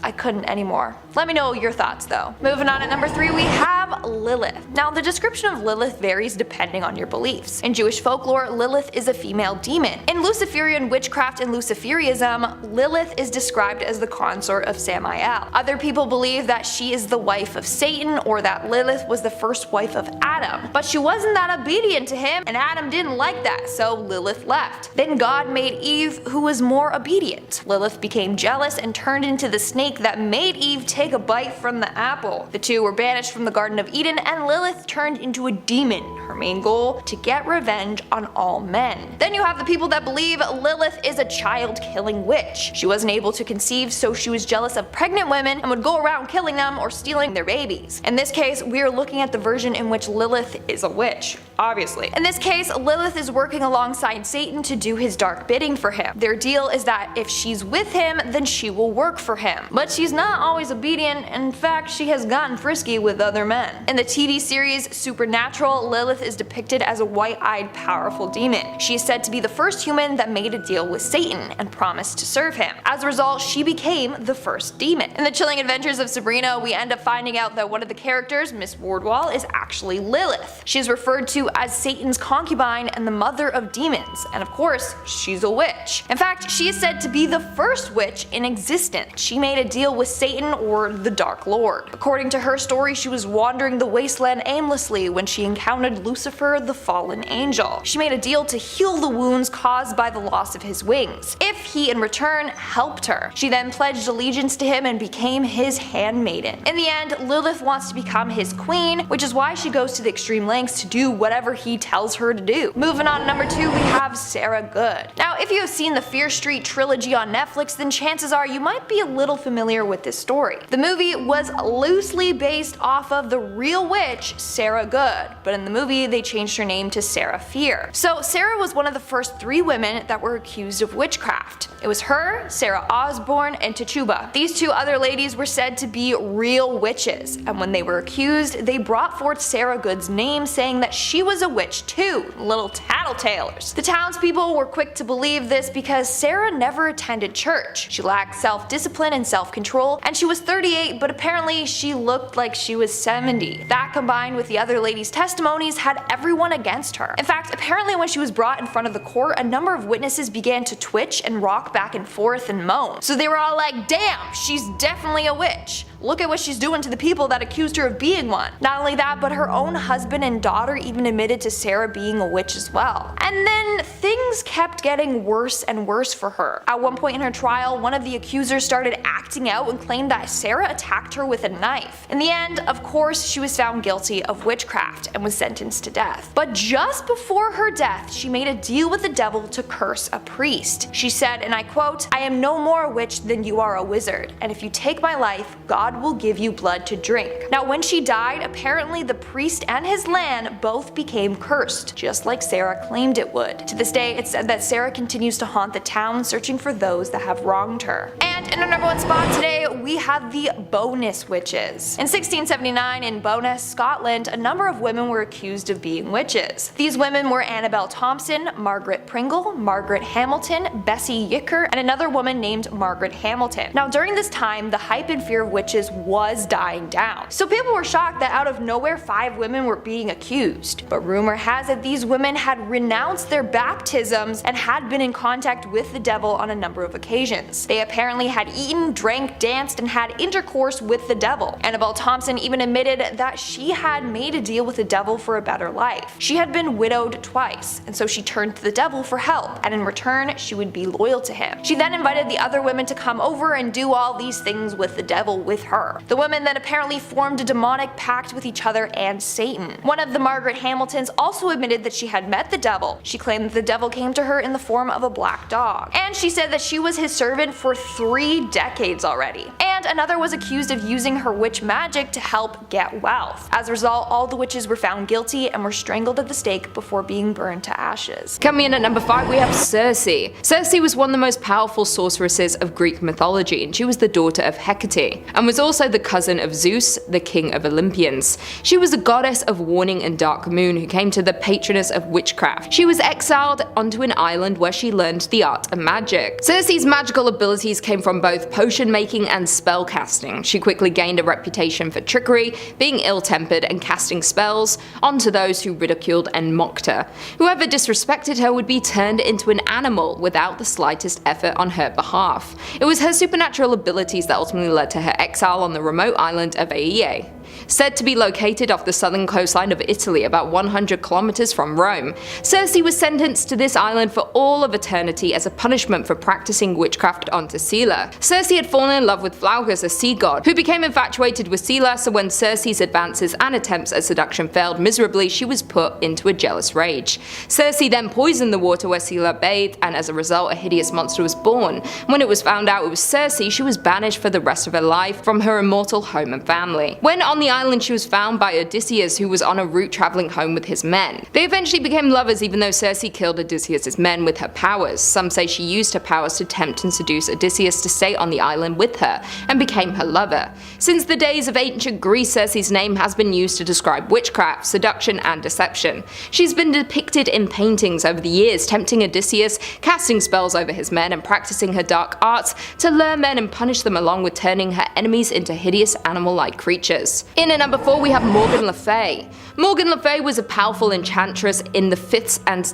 I couldn't anymore. Let me know your thoughts though. Moving on at number 3 we have Lilith. Now the description of Lilith varies depending on your beliefs. In Jewish folklore, Lilith is a female demon. In Luciferian witchcraft and Luciferianism, Lilith is described as the consort of Samael. Other people believe that she is the wife of Satan or that Lilith was the first wife of Adam. But she wasn't that obedient to him and Adam didn't like that, so Lilith left. Then God made Eve, who was more obedient. Lilith became jealous and turned into the snake that made Eve take a bite from the apple. The two were banished from the Garden of Eden and Lilith turned into a demon. Her main goal, to get revenge on all men. Then you have the people that believe Lilith is a child-killing witch. She wasn't able to conceive, so she was jealous of pregnant women and would go around killing them or stealing their babies. In this case, we are looking at the version in which Lilith is a witch, obviously. In this case, Lilith is working alongside Satan to do his dark bidding for him. Their deal is that if she's with him, then she will work for him. But she's not always obedient, in fact she has gotten frisky with other men. In the TV series Supernatural, Lilith is depicted as a white-eyed powerful demon. She is said to be the first human that made a deal with Satan and promised to serve him. As a result, she became the first demon. In The Chilling Adventures of Sabrina, we end up finding out that one of the characters, Miss Wardwell, is actually Lilith. She is referred to as Satan's concubine and the mother of demons, and of course, she's a witch. In fact, she is said to be the first witch in existence. She made a deal with Satan or the Dark Lord. According to her story, she was wandering the wasteland aimlessly when she encountered Lucifer, the fallen angel. She made a deal to heal the wounds caused by the loss of his wings, if he in return helped her. She then pledged allegiance to him and became his handmaiden. In the end, Lilith wants to become his queen, which is why she goes to the extreme lengths to do whatever he tells her to do. Moving on to number 2, we have Sarah Good. Now, if you have seen the Fear Street trilogy on Netflix, then chances are you might be a little familiar with this story. The movie was loosely based off of the real witch Sarah Good, but in the movie they changed her name to Sarah Fear. So Sarah was one of the first 3 women that were accused of witchcraft. It was her, Sarah Osborne, and Tituba. These 2 other ladies were said to be real witches, and when they were accused, they brought forth Sarah Good's name, saying that she was a witch too. Little tattletalers. The townspeople were quick to believe this because Sarah never attended church. She lacked self-discipline and self-control, and she was 38, but apparently she looked like she was 17 Cindy. That, combined with the other lady's testimonies, had everyone against her. In fact, apparently when she was brought in front of the court, a number of witnesses began to twitch and rock back and forth and moan. So they were all like, damn, she's definitely a witch. Look at what she's doing to the people that accused her of being one. Not only that, but her own husband and daughter even admitted to Sarah being a witch as well. And then things kept getting worse and worse for her. At one point in her trial, one of the accusers started acting out and claimed that Sarah attacked her with a knife. In the end, of course, she was found guilty of witchcraft and was sentenced to death. But just before her death, she made a deal with the devil to curse a priest. She said, and I quote, "I am no more a witch than you are a wizard, and if you take my life, God will give you blood to drink." Now when she died, apparently the priest and his land both became cursed, just like Sarah claimed it would. To this day, it's said that Sarah continues to haunt the town, searching for those that have wronged her. And in our number one spot today, we have the Bowness witches. In 1679 in Bowness, Scotland, a number of women were accused of being witches. These women were Annabel Thompson, Margaret Pringle, Margaret Hamilton, Bessie Yicker, and another woman named Margaret Hamilton. Now during this time, the hype and fear of witches was dying down. So people were shocked that out of nowhere 5 women were being accused. But rumor has it these women had renounced their baptisms and had been in contact with the devil on a number of occasions. They apparently had eaten, drank, danced, and had intercourse with the devil. Annabel Thompson even admitted that she had made a deal with the devil for a better life. She had been widowed twice, and so she turned to the devil for help, and in return she would be loyal to him. She then invited the other women to come over and do all these things with the devil with her. The women then apparently formed a demonic pact with each other and Satan. One of the Margaret Hamiltons also admitted that she had met the devil. She claimed that the devil came to her in the form of a black dog. And she said that she was his servant for 3 decades already. And another was accused of using her witch magic to help get wealth. As a result, all the witches were found guilty and were strangled at the stake before being burned to ashes. Coming in at number 5, we have Circe. Circe was one of the most powerful sorceresses of Greek mythology, and she was the daughter of Hecate, and was also the cousin of Zeus, the king of Olympians. She was a goddess of warning and dark moon who came to the patroness of witchcraft. She was exiled onto an island where she learned the art of magic. Circe's magical abilities came from both potion making and spell casting. She quickly gained a reputation for trickery, being ill-tempered, and casting spells onto those who ridiculed and mocked her. Whoever disrespected her would be turned into an animal without the slightest effort on her behalf. It was her supernatural abilities that ultimately led to her exile on the remote island of Aiae, said to be located off the southern coastline of Italy about 100 kilometers from Rome. Circe was sentenced to this island for all of eternity as a punishment for practicing witchcraft onto Scylla. Circe had fallen in love with Glaucus, a sea god, who became infatuated with Scylla, so when Circe's advances and attempts at seduction failed miserably, she was put into a jealous rage. Circe then poisoned the water where Scylla bathed, and as a result a hideous monster was born. When it was found out it was Circe, she was banished for the rest of her life from her immortal home and family. When on the island, she was found by Odysseus, who was on a route traveling home with his men. They eventually became lovers, even though Circe killed Odysseus' men with her powers. Some say she used her powers to tempt and seduce Odysseus to stay on the island with her, and became her lover. Since the days of ancient Greece, Circe's name has been used to describe witchcraft, seduction, and deception. She's been depicted in paintings over the years, tempting Odysseus, casting spells over his men, and practicing her dark arts to lure men and punish them, along with turning her enemies into hideous animal-like creatures. In at number 4, we have Morgan Le Fay. Morgan Le Fay was a powerful enchantress in the 5th and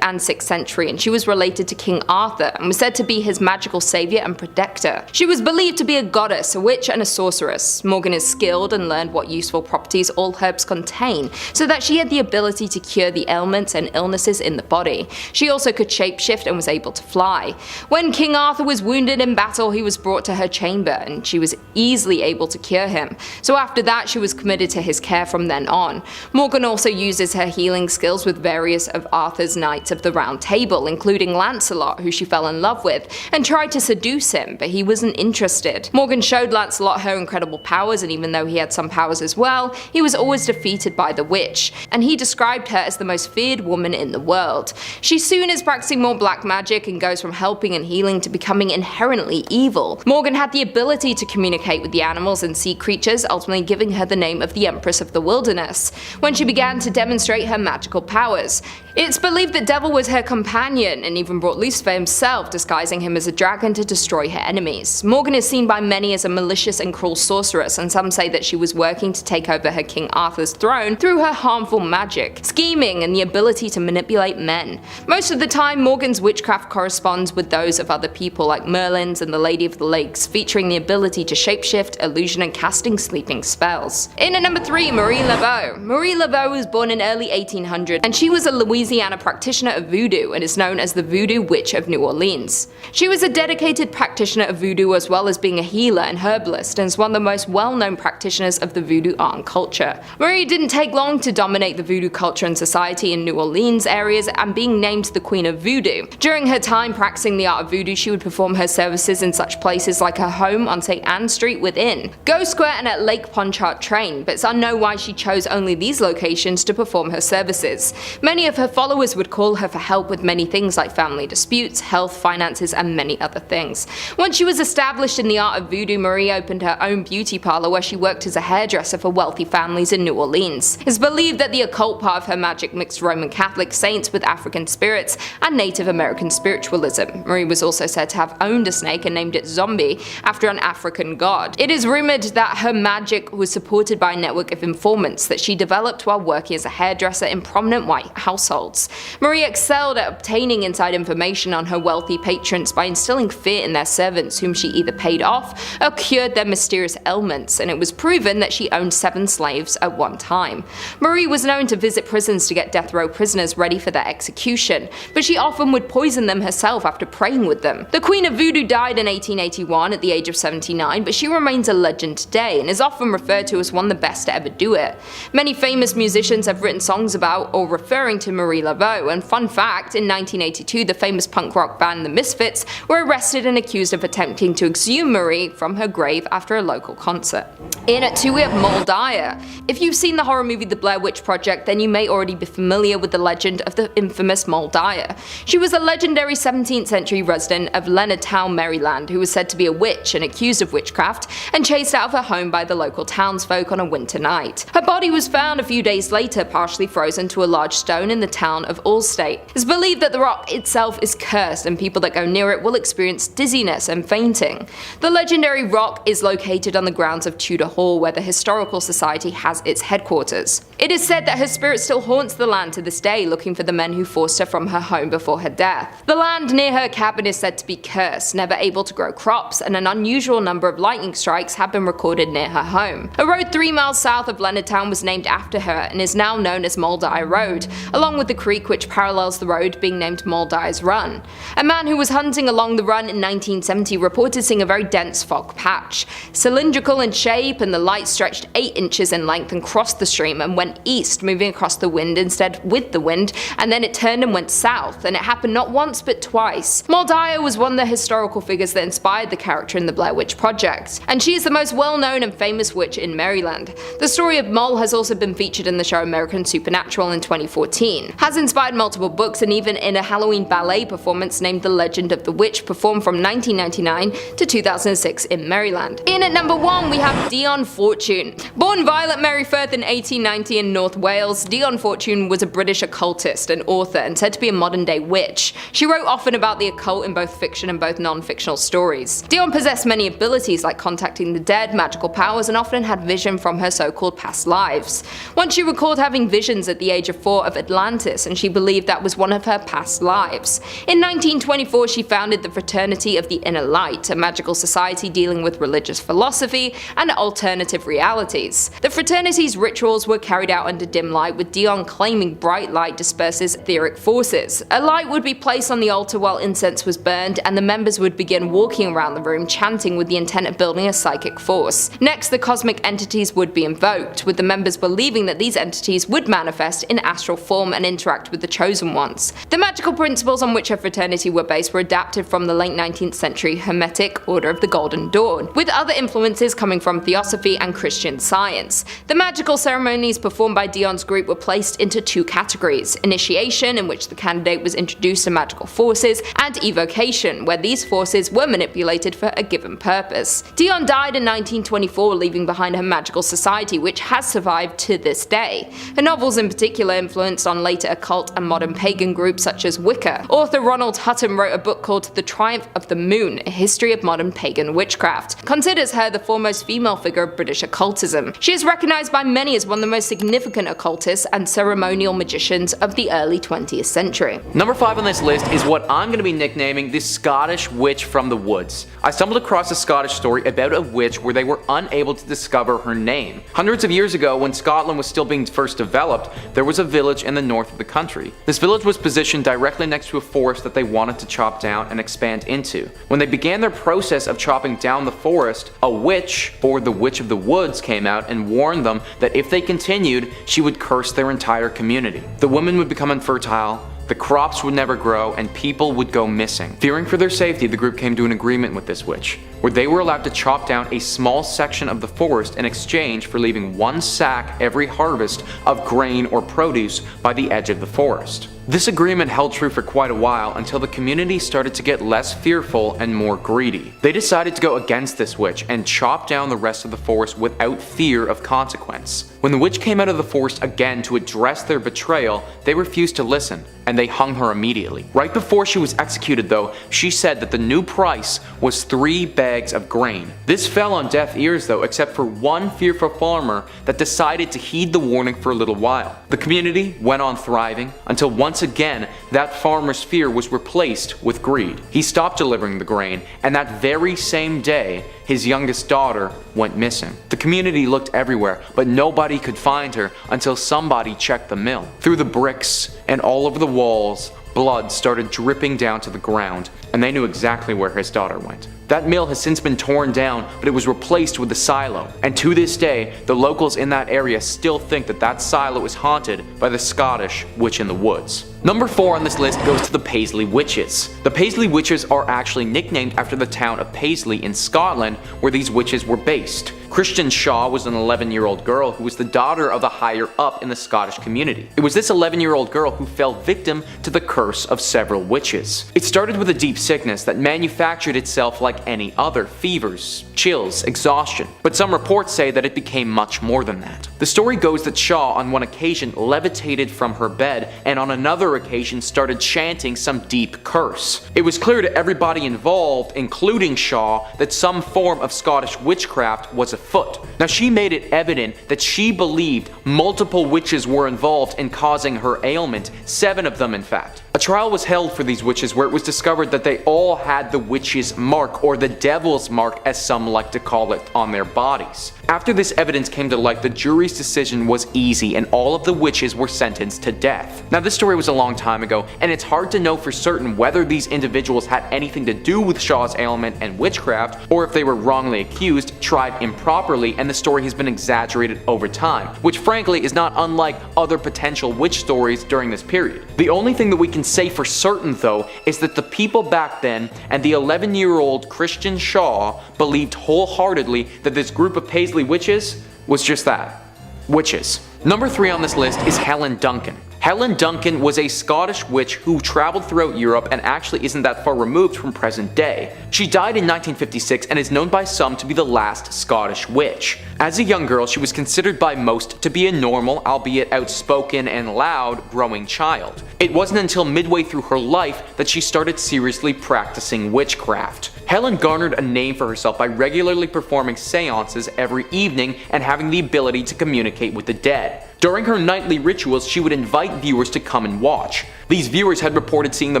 6th century, and she was related to King Arthur and was said to be his magical savior and protector. She was believed to be a goddess, a witch, and a sorceress. Morgan is skilled and learned what useful properties all herbs contain, so that she had the ability to cure the ailments and illnesses in the body. She also could shapeshift and was able to fly. When King Arthur was wounded in battle, he was brought to her chamber, and she was easily able to cure him. So after that, she was committed to his care from then on. Morgan also uses her healing skills with various of Arthur's Knights of the Round Table, including Lancelot, who she fell in love with, and tried to seduce him, but he wasn't interested. Morgan showed Lancelot her incredible powers, and even though he had some powers as well, he was always defeated by the witch, and he described her as the most feared woman in the world. She soon is practicing more black magic and goes from helping and healing to becoming inherently evil. Morgan had the ability to communicate with the animals and sea creatures, ultimately giving her the name of the Empress of the Wilderness. When she began to demonstrate demonstrate her magical powers. It's believed that Devil was her companion and even brought Lucifer himself, disguising him as a dragon to destroy her enemies. Morgan is seen by many as a malicious and cruel sorceress, and some say that she was working to take over her King Arthur's throne through her harmful magic, scheming, and the ability to manipulate men. Most of the time, Morgan's witchcraft corresponds with those of other people like Merlin's and the Lady of the Lakes, featuring the ability to shapeshift, illusion, and casting sleeping spells. In at number 3, Marie Laveau. Marie Laveau was born in early 1800, and she was a Louisiana practitioner of voodoo and is known as the Voodoo Witch of New Orleans. She was a dedicated practitioner of voodoo as well as being a healer and herbalist, and is one of the most well-known practitioners of the voodoo art and culture. Marie didn't take long to dominate the voodoo culture and society in New Orleans areas and being named the Queen of Voodoo. During her time practicing the art of voodoo, she would perform her services in such places like her home on St. Anne Street within Go Square and at Lake Pontchartrain, but it's unknown why she chose only these locations to perform her services. Many of her followers would call her for help with many things like family disputes, health, finances, and many other things. Once she was established in the art of voodoo, Marie opened her own beauty parlor where she worked as a hairdresser for wealthy families in New Orleans. It's believed that the occult part of her magic mixed Roman Catholic saints with African spirits and Native American spiritualism. Marie was also said to have owned a snake and named it Zombie after an African god. It is rumored that her magic was supported by a network of informants that she developed while working as a hairdresser in prominent white households. Marie excelled at obtaining inside information on her wealthy patrons by instilling fear in their servants, whom she either paid off or cured their mysterious ailments, and it was proven that she owned 7 slaves at one time. Marie was known to visit prisons to get death row prisoners ready for their execution, but she often would poison them herself after praying with them. The Queen of Voodoo died in 1881 at the age of 79, but she remains a legend today and is often referred to as one of the best to ever do it. Many famous musicians have written songs about or referring to Marie Laveau, and fun fact, in 1982 the famous punk rock band The Misfits were arrested and accused of attempting to exhume Marie from her grave after a local concert. In at 2 we have Moll Dyer. If you've seen the horror movie The Blair Witch Project, then you may already be familiar with the legend of the infamous Moll Dyer. She was a legendary 17th century resident of Leonardtown, Maryland, who was said to be a witch and accused of witchcraft and chased out of her home by the local townsfolk on a winter night. Her body was found a few days later, partially frozen to a large stone in the town of Allstate. It's believed that the rock itself is cursed and people that go near it will experience dizziness and fainting. The legendary rock is located on the grounds of Tudor Hall, where the Historical Society has its headquarters. It is said that her spirit still haunts the land to this day, looking for the men who forced her from her home before her death. The land near her cabin is said to be cursed, never able to grow crops, and an unusual number of lightning strikes have been recorded near her home. A road 3 miles south of Leonardtown was named after her and is now known as Moll Dyer Road, along with the creek which parallels the road being named Moll Dyer's Run. A man who was hunting along the run in 1970 reported seeing a very dense fog patch, cylindrical in shape, and the light stretched 8 inches in length and crossed the stream and went east, moving across the wind instead with the wind, and then it turned and went south, and it happened not once but twice. Moll Dyer was one of the historical figures that inspired the character in the Blair Witch Project, and she is the most well-known and famous witch in Maryland. The story of Moll has also been featured in the show American Supernatural in 2014, has inspired multiple books, and even in a Halloween ballet performance named The Legend of the Witch, performed from 1999 to 2006 in Maryland. In at number 1 we have Dion Fortune. Born Violet Mary Firth in 1890 in North Wales, Dion Fortune was a British occultist and author and said to be a modern-day witch. She wrote often about the occult in both fiction and both non-fictional stories. Dion possessed many abilities like contacting the dead, magical powers, and often had vision from her so-called past lives. Once she recalled having visions at the age of 4 of Atlantis, and she believed that was one of her past lives. In 1924 she founded the Fraternity of the Inner Light, a magical society dealing with religious philosophy and alternative realities. The fraternity's rituals were carried out under dim light, with Dion claiming bright light disperses etheric forces. A light would be placed on the altar while incense was burned, and the members would begin walking around the room chanting with the intent of building a psychic force. Next, the cosmic entities would be invoked, with the members believing that these entities would manifest in astral form and interact with the chosen ones. The magical principles on which her fraternity were based were adapted from the late 19th century Hermetic Order of the Golden Dawn, with other influences coming from Theosophy and Christian Science. The magical ceremonies performed by Dion's group were placed into 2 categories: initiation, in which the candidate was introduced to magical forces, and evocation, where these forces were manipulated for a given purpose. Dion died in 1924, leaving behind her magical society, which has survived to this day. Her novels in particular influenced on later occult and modern pagan groups such as Wicca. Author Ronald Hutton wrote a book called The Triumph of the Moon, A History of Modern Pagan Witchcraft, considers her the foremost female figure of British occultism. She is recognized by many as one of the most significant occultists and ceremonial magicians of the early 20th century. Number 5 on this list is what I'm going to be nicknaming the Scottish Witch from the Woods. I stumbled across a Scottish story about a witch where they were unable to discover her name. Hundreds of years ago, when Scotland was still being first developed, there was a village in the north of the country. This village was positioned directly next to a forest that they wanted to chop down and expand into. When they began their process of chopping down the forest, a witch, or the Witch of the Woods, came out and warned them that if they continued, she would curse their entire community. The women would become infertile, the crops would never grow, and people would go missing. Fearing for their safety, the group came to an agreement with this witch, where they were allowed to chop down a small section of the forest in exchange for leaving one sack every harvest of grain or produce by the edge of the forest. This agreement held true for quite a while until the community started to get less fearful and more greedy. They decided to go against this witch and chop down the rest of the forest without fear of consequence. When the witch came out of the forest again to address their betrayal, they refused to listen, and they hung her immediately. Right before she was executed though, she said that the new price was 3 bags of grain. This fell on deaf ears though, except for one fearful farmer that decided to heed the warning for a little while. The community went on thriving until once again that farmer's fear was replaced with greed. He stopped delivering the grain, and that very same day his youngest daughter went missing. The community looked everywhere, but nobody could find her until somebody checked the mill. Through the bricks and all over the walls, blood started dripping down to the ground, and they knew exactly where his daughter went. That mill has since been torn down, but it was replaced with a silo, and to this day, the locals in that area still think that that silo is haunted by the Scottish Witch in the Woods. Number 4 on this list goes to the Paisley Witches. The Paisley Witches are actually nicknamed after the town of Paisley in Scotland, where these witches were based. Christian Shaw was an 11-year-old girl who was the daughter of a higher up in the Scottish community. It was this 11-year-old girl who fell victim to the curse of several witches. It started with a deep sickness that manufactured itself like any other: fevers, chills, exhaustion. But some reports say that it became much more than that. The story goes that Shaw on one occasion levitated from her bed, and on another occasion started chanting some deep curse. It was clear to everybody involved, including Shaw, that some form of Scottish witchcraft was afoot. Now, she made it evident that she believed multiple witches were involved in causing her ailment, 7 of them in fact. A trial was held for these witches where it was discovered that they all had the witch's mark, or the devil's mark as some like to call it, on their bodies. After this evidence came to light, the jury's decision was easy and all of the witches were sentenced to death. Now, this story was a long time ago, and it's hard to know for certain whether these individuals had anything to do with Shaw's ailment and witchcraft, or if they were wrongly accused, tried improperly, and the story has been exaggerated over time, which frankly is not unlike other potential witch stories during this period. The only thing that we can say for certain though is that the people back then and the 11-year-old Christian Shaw believed wholeheartedly that this group of Paisley witches was just that: witches. Number 3 on this list is Helen Duncan. Helen Duncan was a Scottish witch who traveled throughout Europe and actually isn't that far removed from present day. She died in 1956 and is known by some to be the last Scottish witch. As a young girl, she was considered by most to be a normal, albeit outspoken and loud, growing child. It wasn't until midway through her life that she started seriously practicing witchcraft. Helen garnered a name for herself by regularly performing seances every evening and having the ability to communicate with the dead. During her nightly rituals, she would invite viewers to come and watch. These viewers had reported seeing the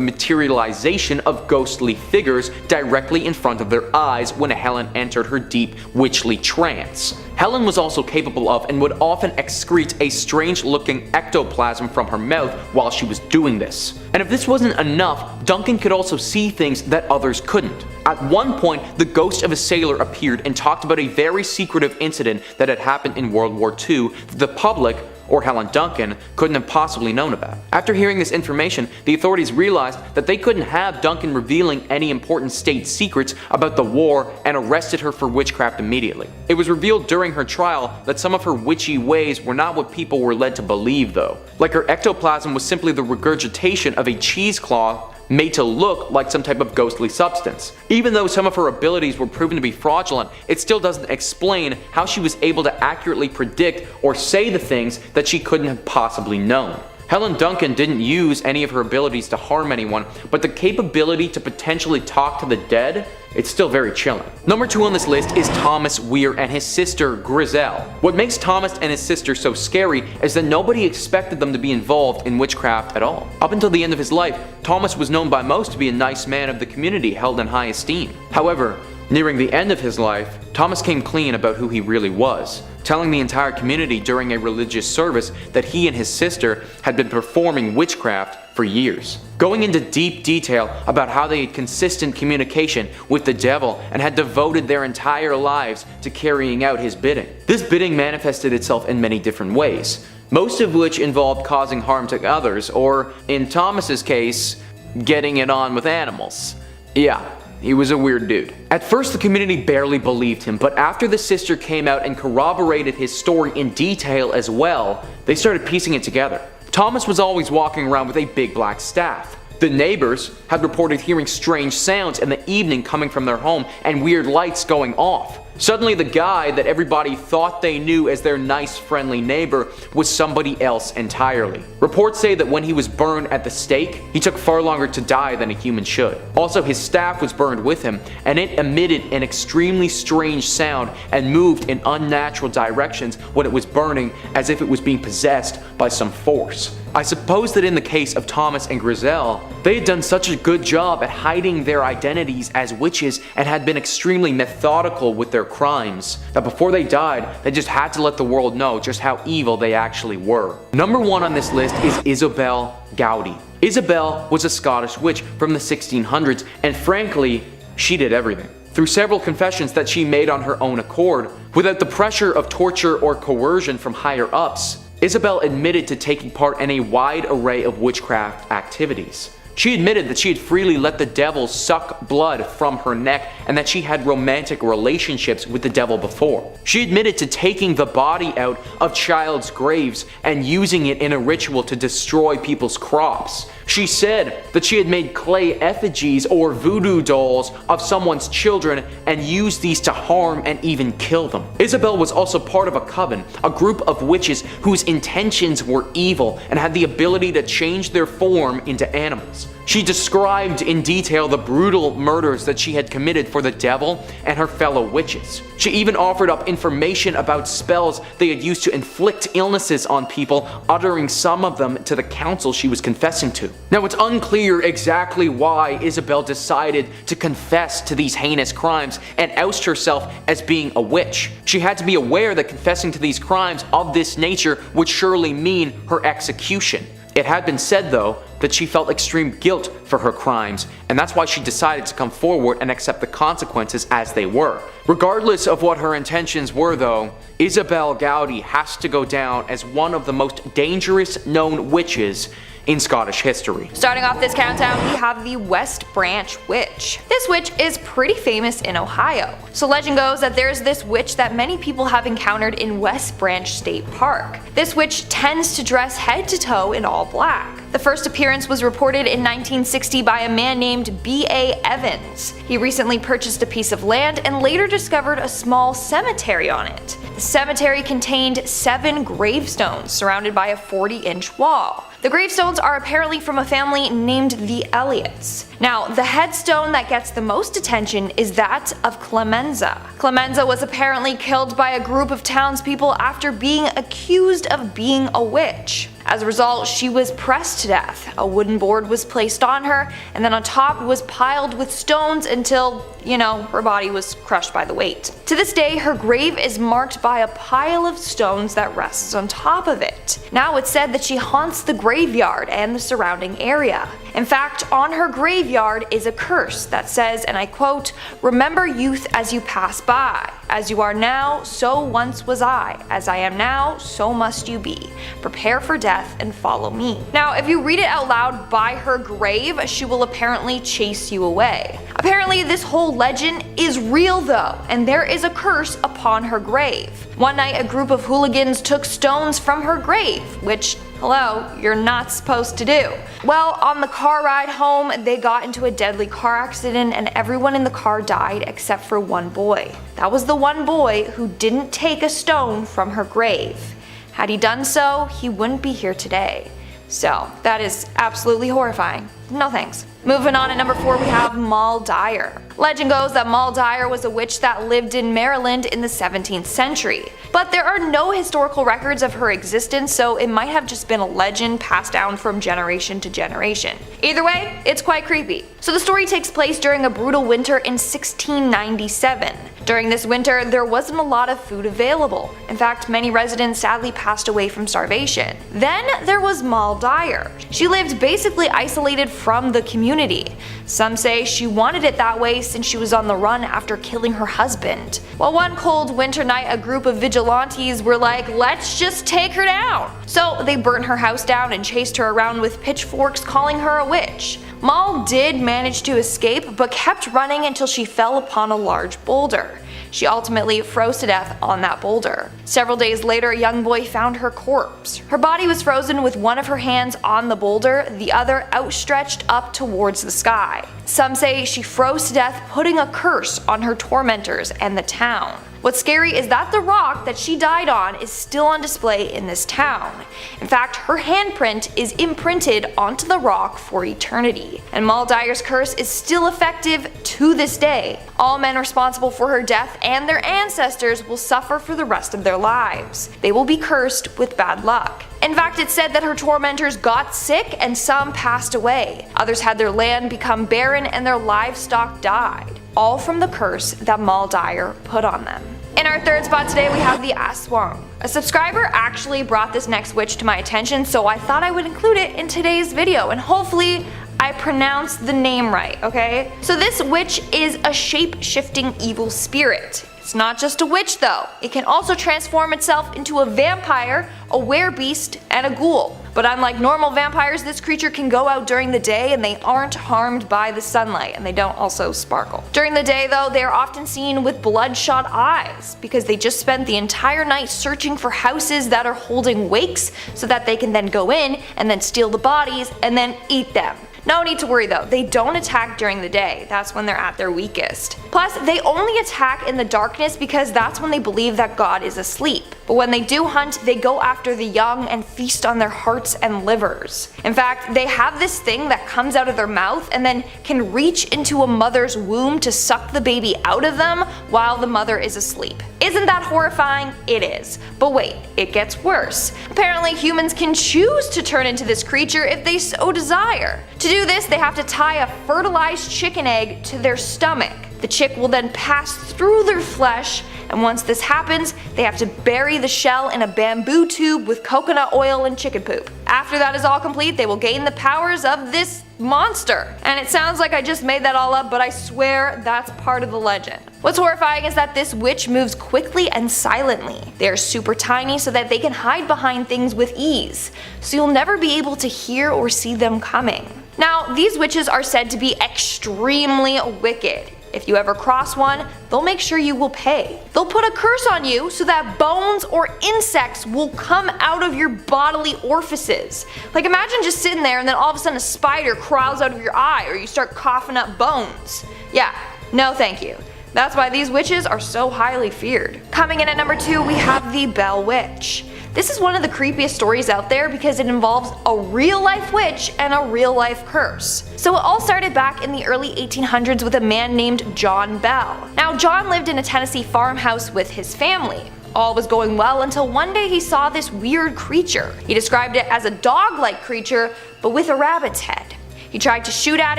materialization of ghostly figures directly in front of their eyes when Helen entered her deep witchly trance. Helen was also capable of and would often excrete a strange-looking ectoplasm from her mouth while she was doing this. And if this wasn't enough, Duncan could also see things that others couldn't. At one point, the ghost of a sailor appeared and talked about a very secretive incident that had happened in World War II that the public, or Helen Duncan, couldn't have possibly known about. After hearing this information, the authorities realized that they couldn't have Duncan revealing any important state secrets about the war and arrested her for witchcraft immediately. It was revealed during her trial that some of her witchy ways were not what people were led to believe though. Like her ectoplasm was simply the regurgitation of a cheesecloth made to look like some type of ghostly substance. Even though some of her abilities were proven to be fraudulent, it still doesn't explain how she was able to accurately predict or say the things that she couldn't have possibly known. Helen Duncan didn't use any of her abilities to harm anyone, but the capability to potentially talk to the dead, it's still very chilling. Number 2 on this list is Thomas Weir and his sister Griselle. What makes Thomas and his sister so scary is that nobody expected them to be involved in witchcraft at all. Up until the end of his life, Thomas was known by most to be a nice man of the community held in high esteem. However, nearing the end of his life, Thomas came clean about who he really was, telling the entire community during a religious service that he and his sister had been performing witchcraft for years, going into deep detail about how they had consistent communication with the devil and had devoted their entire lives to carrying out his bidding. This bidding manifested itself in many different ways, most of which involved causing harm to others, or in Thomas's case, getting it on with animals. Yeah. He was a weird dude. At first, the community barely believed him, but after the sister came out and corroborated his story in detail as well, they started piecing it together. Thomas was always walking around with a big black staff. The neighbors had reported hearing strange sounds in the evening coming from their home and weird lights going off. Suddenly, the guy that everybody thought they knew as their nice, friendly neighbor was somebody else entirely. Reports say that when he was burned at the stake, he took far longer to die than a human should. Also, his staff was burned with him, and it emitted an extremely strange sound and moved in unnatural directions when it was burning, as if it was being possessed by some force. I suppose that in the case of Thomas and Griselle, they had done such a good job at hiding their identities as witches and had been extremely methodical with their crimes, that before they died, they just had to let the world know just how evil they actually were. Number 1 on this list is Isabel Gowdy. Isabel was a Scottish witch from the 1600s, and frankly, she did everything. Through several confessions that she made on her own accord, without the pressure of torture or coercion from higher ups, Isabel admitted to taking part in a wide array of witchcraft activities. She admitted that she had freely let the devil suck blood from her neck and that she had romantic relationships with the devil before. She admitted to taking the body out of child's graves and using it in a ritual to destroy people's crops. She said that she had made clay effigies or voodoo dolls of someone's children and used these to harm and even kill them. Isabel was also part of a coven, a group of witches whose intentions were evil and had the ability to change their form into animals. She described in detail the brutal murders that she had committed for the devil and her fellow witches. She even offered up information about spells they had used to inflict illnesses on people, uttering some of them to the council she was confessing to. Now, it's unclear exactly why Isabel decided to confess to these heinous crimes and oust herself as being a witch. She had to be aware that confessing to these crimes of this nature would surely mean her execution. It had been said, though, that she felt extreme guilt for her crimes, and that's why she decided to come forward and accept the consequences as they were. Regardless of what her intentions were, though, Isabel Gowdy has to go down as one of the most dangerous known witches in Scottish history. Starting off this countdown, we have the West Branch Witch. This witch is pretty famous in Ohio. So legend goes that there's this witch that many people have encountered in West Branch State Park. This witch tends to dress head to toe in all black. The first appearance was reported in 1960 by a man named B.A. Evans. He recently purchased a piece of land and later discovered a small cemetery on it. The cemetery contained 7 gravestones surrounded by a 40-inch wall. The gravestones are apparently from a family named the Elliots. Now, the headstone that gets the most attention is that of Clemenza. Clemenza was apparently killed by a group of townspeople after being accused of being a witch. As a result, she was pressed to death. A wooden board was placed on her, and then on top was piled with stones until, her body was crushed by the weight. To this day, her grave is marked by a pile of stones that rests on top of it. Now it's said that she haunts the graveyard and the surrounding area. In fact, on her graveyard is a curse that says, and I quote, "Remember youth as you pass by. As you are now, so once was I. As I am now, so must you be. Prepare for death and follow me." Now, if you read it out loud by her grave, she will apparently chase you away. Apparently, this whole legend is real though, and there is a curse upon her grave. One night, a group of hooligans took stones from her grave, which hello, you're not supposed to do. Well, on the car ride home, they got into a deadly car accident and everyone in the car died except for one boy. That was the one boy who didn't take a stone from her grave. Had he done so, he wouldn't be here today. So, that is absolutely horrifying. No thanks. Moving on, at number 4 we have Moll Dyer. Legend goes that Moll Dyer was a witch that lived in Maryland in the 17th century. But there are no historical records of her existence, so it might have just been a legend passed down from generation to generation. Either way, it's quite creepy. So the story takes place during a brutal winter in 1697. During this winter, there wasn't a lot of food available. In fact, many residents sadly passed away from starvation. Then there was Moll Dyer. She lived basically isolated from the community. Some say she wanted it that way since she was on the run after killing her husband. Well, one cold winter night, a group of vigilantes were like, let's just take her down. So they burnt her house down and chased her around with pitchforks, calling her a witch. Moll did manage to escape, but kept running until she fell upon a large boulder. She ultimately froze to death on that boulder. Several days later, a young boy found her corpse. Her body was frozen with one of her hands on the boulder, the other outstretched up towards the sky. Some say she froze to death, putting a curse on her tormentors and the town. What's scary is that the rock that she died on is still on display in this town. In fact, her handprint is imprinted onto the rock for eternity, and Moll Dyer's curse is still effective to this day. All men responsible for her death and their ancestors will suffer for the rest of their lives. They will be cursed with bad luck. In fact, it's said that her tormentors got sick and some passed away. Others had their land become barren and their livestock died. All from the curse that Moll Dyer put on them. In our third spot today we have the Aswang. A subscriber actually brought this next witch to my attention, so I thought I would include it in today's video, and hopefully I pronounced the name right, okay? So this witch is a shape-shifting evil spirit. It's not just a witch though. It can also transform itself into a vampire, a werebeast, and a ghoul. But unlike normal vampires, this creature can go out during the day and they aren't harmed by the sunlight, and they don't also sparkle. During the day though, they are often seen with bloodshot eyes because they just spent the entire night searching for houses that are holding wakes so that they can then go in and then steal the bodies and then eat them. No need to worry though, they don't attack during the day, that's when they're at their weakest. Plus, they only attack in the darkness because that's when they believe that God is asleep. But when they do hunt, they go after the young and feast on their hearts and livers. In fact, they have this thing that comes out of their mouth and then can reach into a mother's womb to suck the baby out of them while the mother is asleep. Isn't that horrifying? It is. But wait, it gets worse. Apparently humans can choose to turn into this creature if they so desire. To do this, they have to tie a fertilized chicken egg to their stomach. The chick will then pass through their flesh, and once this happens, they have to bury the shell in a bamboo tube with coconut oil and chicken poop. After that is all complete, they will gain the powers of this monster. And it sounds like I just made that all up, but I swear that's part of the legend. What's horrifying is that this witch moves quickly and silently. They are super tiny so that they can hide behind things with ease, so you'll never be able to hear or see them coming. Now, these witches are said to be extremely wicked. If you ever cross one, they'll make sure you will pay. They'll put a curse on you so that bones or insects will come out of your bodily orifices. Like, imagine just sitting there and then all of a sudden a spider crawls out of your eye, or you start coughing up bones. Yeah, no thank you. That's why these witches are so highly feared. Coming in at number 2, we have the Bell Witch. This is one of the creepiest stories out there because it involves a real-life witch and a real-life curse. So it all started back in the early 1800s with a man named John Bell. Now, John lived in a Tennessee farmhouse with his family. All was going well until one day he saw this weird creature. He described it as a dog-like creature, but with a rabbit's head. He tried to shoot at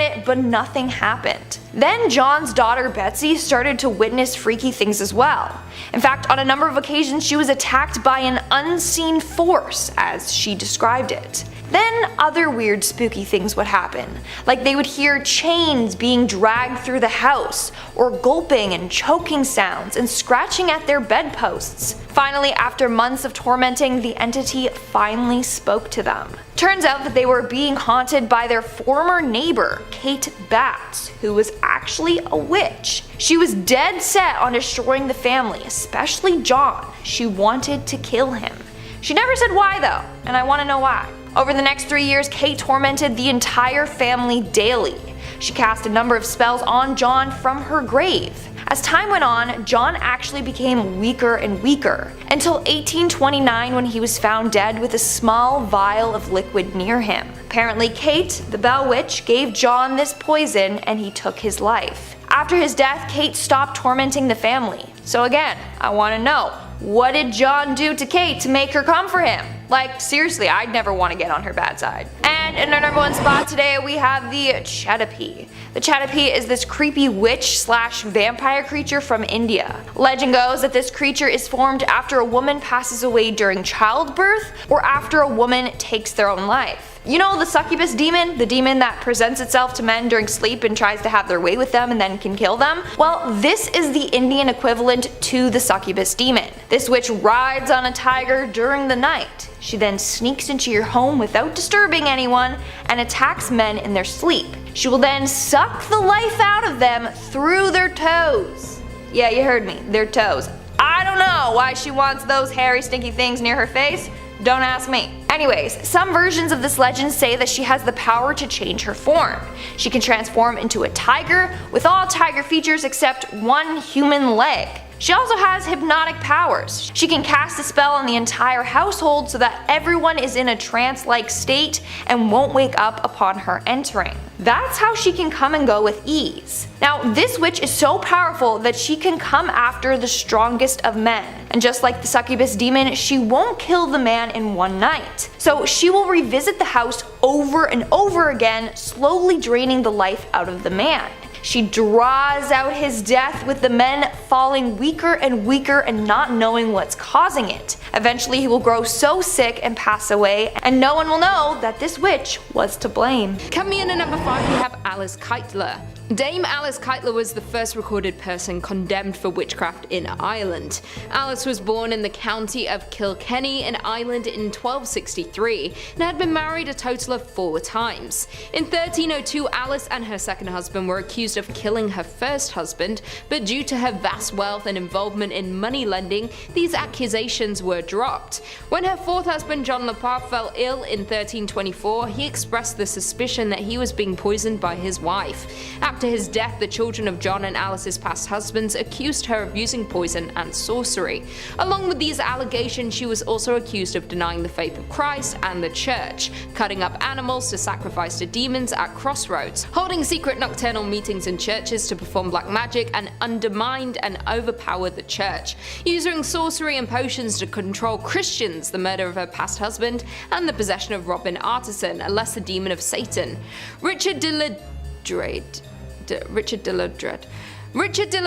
it, but nothing happened. Then John's daughter Betsy started to witness freaky things as well. In fact, on a number of occasions she was attacked by an unseen force, as she described it. Then other weird spooky things would happen, like they would hear chains being dragged through the house, or gulping and choking sounds and scratching at their bedposts. Finally, after months of tormenting, the entity finally spoke to them. Turns out that they were being haunted by their former neighbor, Kate Batts, who was actually a witch. She was dead set on destroying the family, especially John. She wanted to kill him. She never said why though, and I want to know why. Over the next 3 years, Kate tormented the entire family daily. She cast a number of spells on John from her grave. As time went on, John actually became weaker and weaker, until 1829 when he was found dead with a small vial of liquid near him. Apparently Kate, the Bell Witch, gave John this poison and he took his life. After his death, Kate stopped tormenting the family. So again, I want to know, what did John do to Kate to make her come for him? Like, seriously, I'd never want to get on her bad side. And in our number one spot today, we have the Chatapee. The Chatapee is this creepy witch/vampire creature from India. Legend goes that this creature is formed after a woman passes away during childbirth or after a woman takes their own life. You know the succubus demon? The demon that presents itself to men during sleep and tries to have their way with them and then can kill them? Well, this is the Indian equivalent to the succubus demon. This witch rides on a tiger during the night. She then sneaks into your home without disturbing anyone and attacks men in their sleep. She will then suck the life out of them through their toes. Yeah, you heard me, their toes. I don't know why she wants those hairy stinky things near her face. Don't ask me. Anyways, some versions of this legend say that she has the power to change her form. She can transform into a tiger with all tiger features except one human leg. She also has hypnotic powers. She can cast a spell on the entire household so that everyone is in a trance-like state and won't wake up upon her entering. That's how she can come and go with ease. Now, this witch is so powerful that she can come after the strongest of men. And just like the succubus demon, she won't kill the man in one night. So she will revisit the house over and over again, slowly draining the life out of the man. She draws out his death with the men falling weaker and weaker and not knowing what's causing it. Eventually he will grow so sick and pass away, and no one will know that this witch was to blame. Coming in at number 5 we have Alice Keitler. Dame Alice Keitler was the first recorded person condemned for witchcraft in Ireland. Alice was born in the county of Kilkenny in Ireland in 1263 and had been married a total of 4 times. In 1302 Alice and her second husband were accused of killing her first husband, but due to her vast wealth and involvement in money lending, these accusations were dropped. When her fourth husband John Lepar fell ill in 1324, he expressed the suspicion that he was being poisoned by his wife. After his death, the children of John and Alice's past husbands accused her of using poison and sorcery. Along with these allegations, she was also accused of denying the faith of Christ and the church, cutting up animals to sacrifice to demons at crossroads, holding secret nocturnal meetings in churches to perform black magic and undermine and overpower the church, using sorcery and potions to control Christians, the murder of her past husband, and the possession of Robin Artisan, a lesser demon of Satan. Richard de la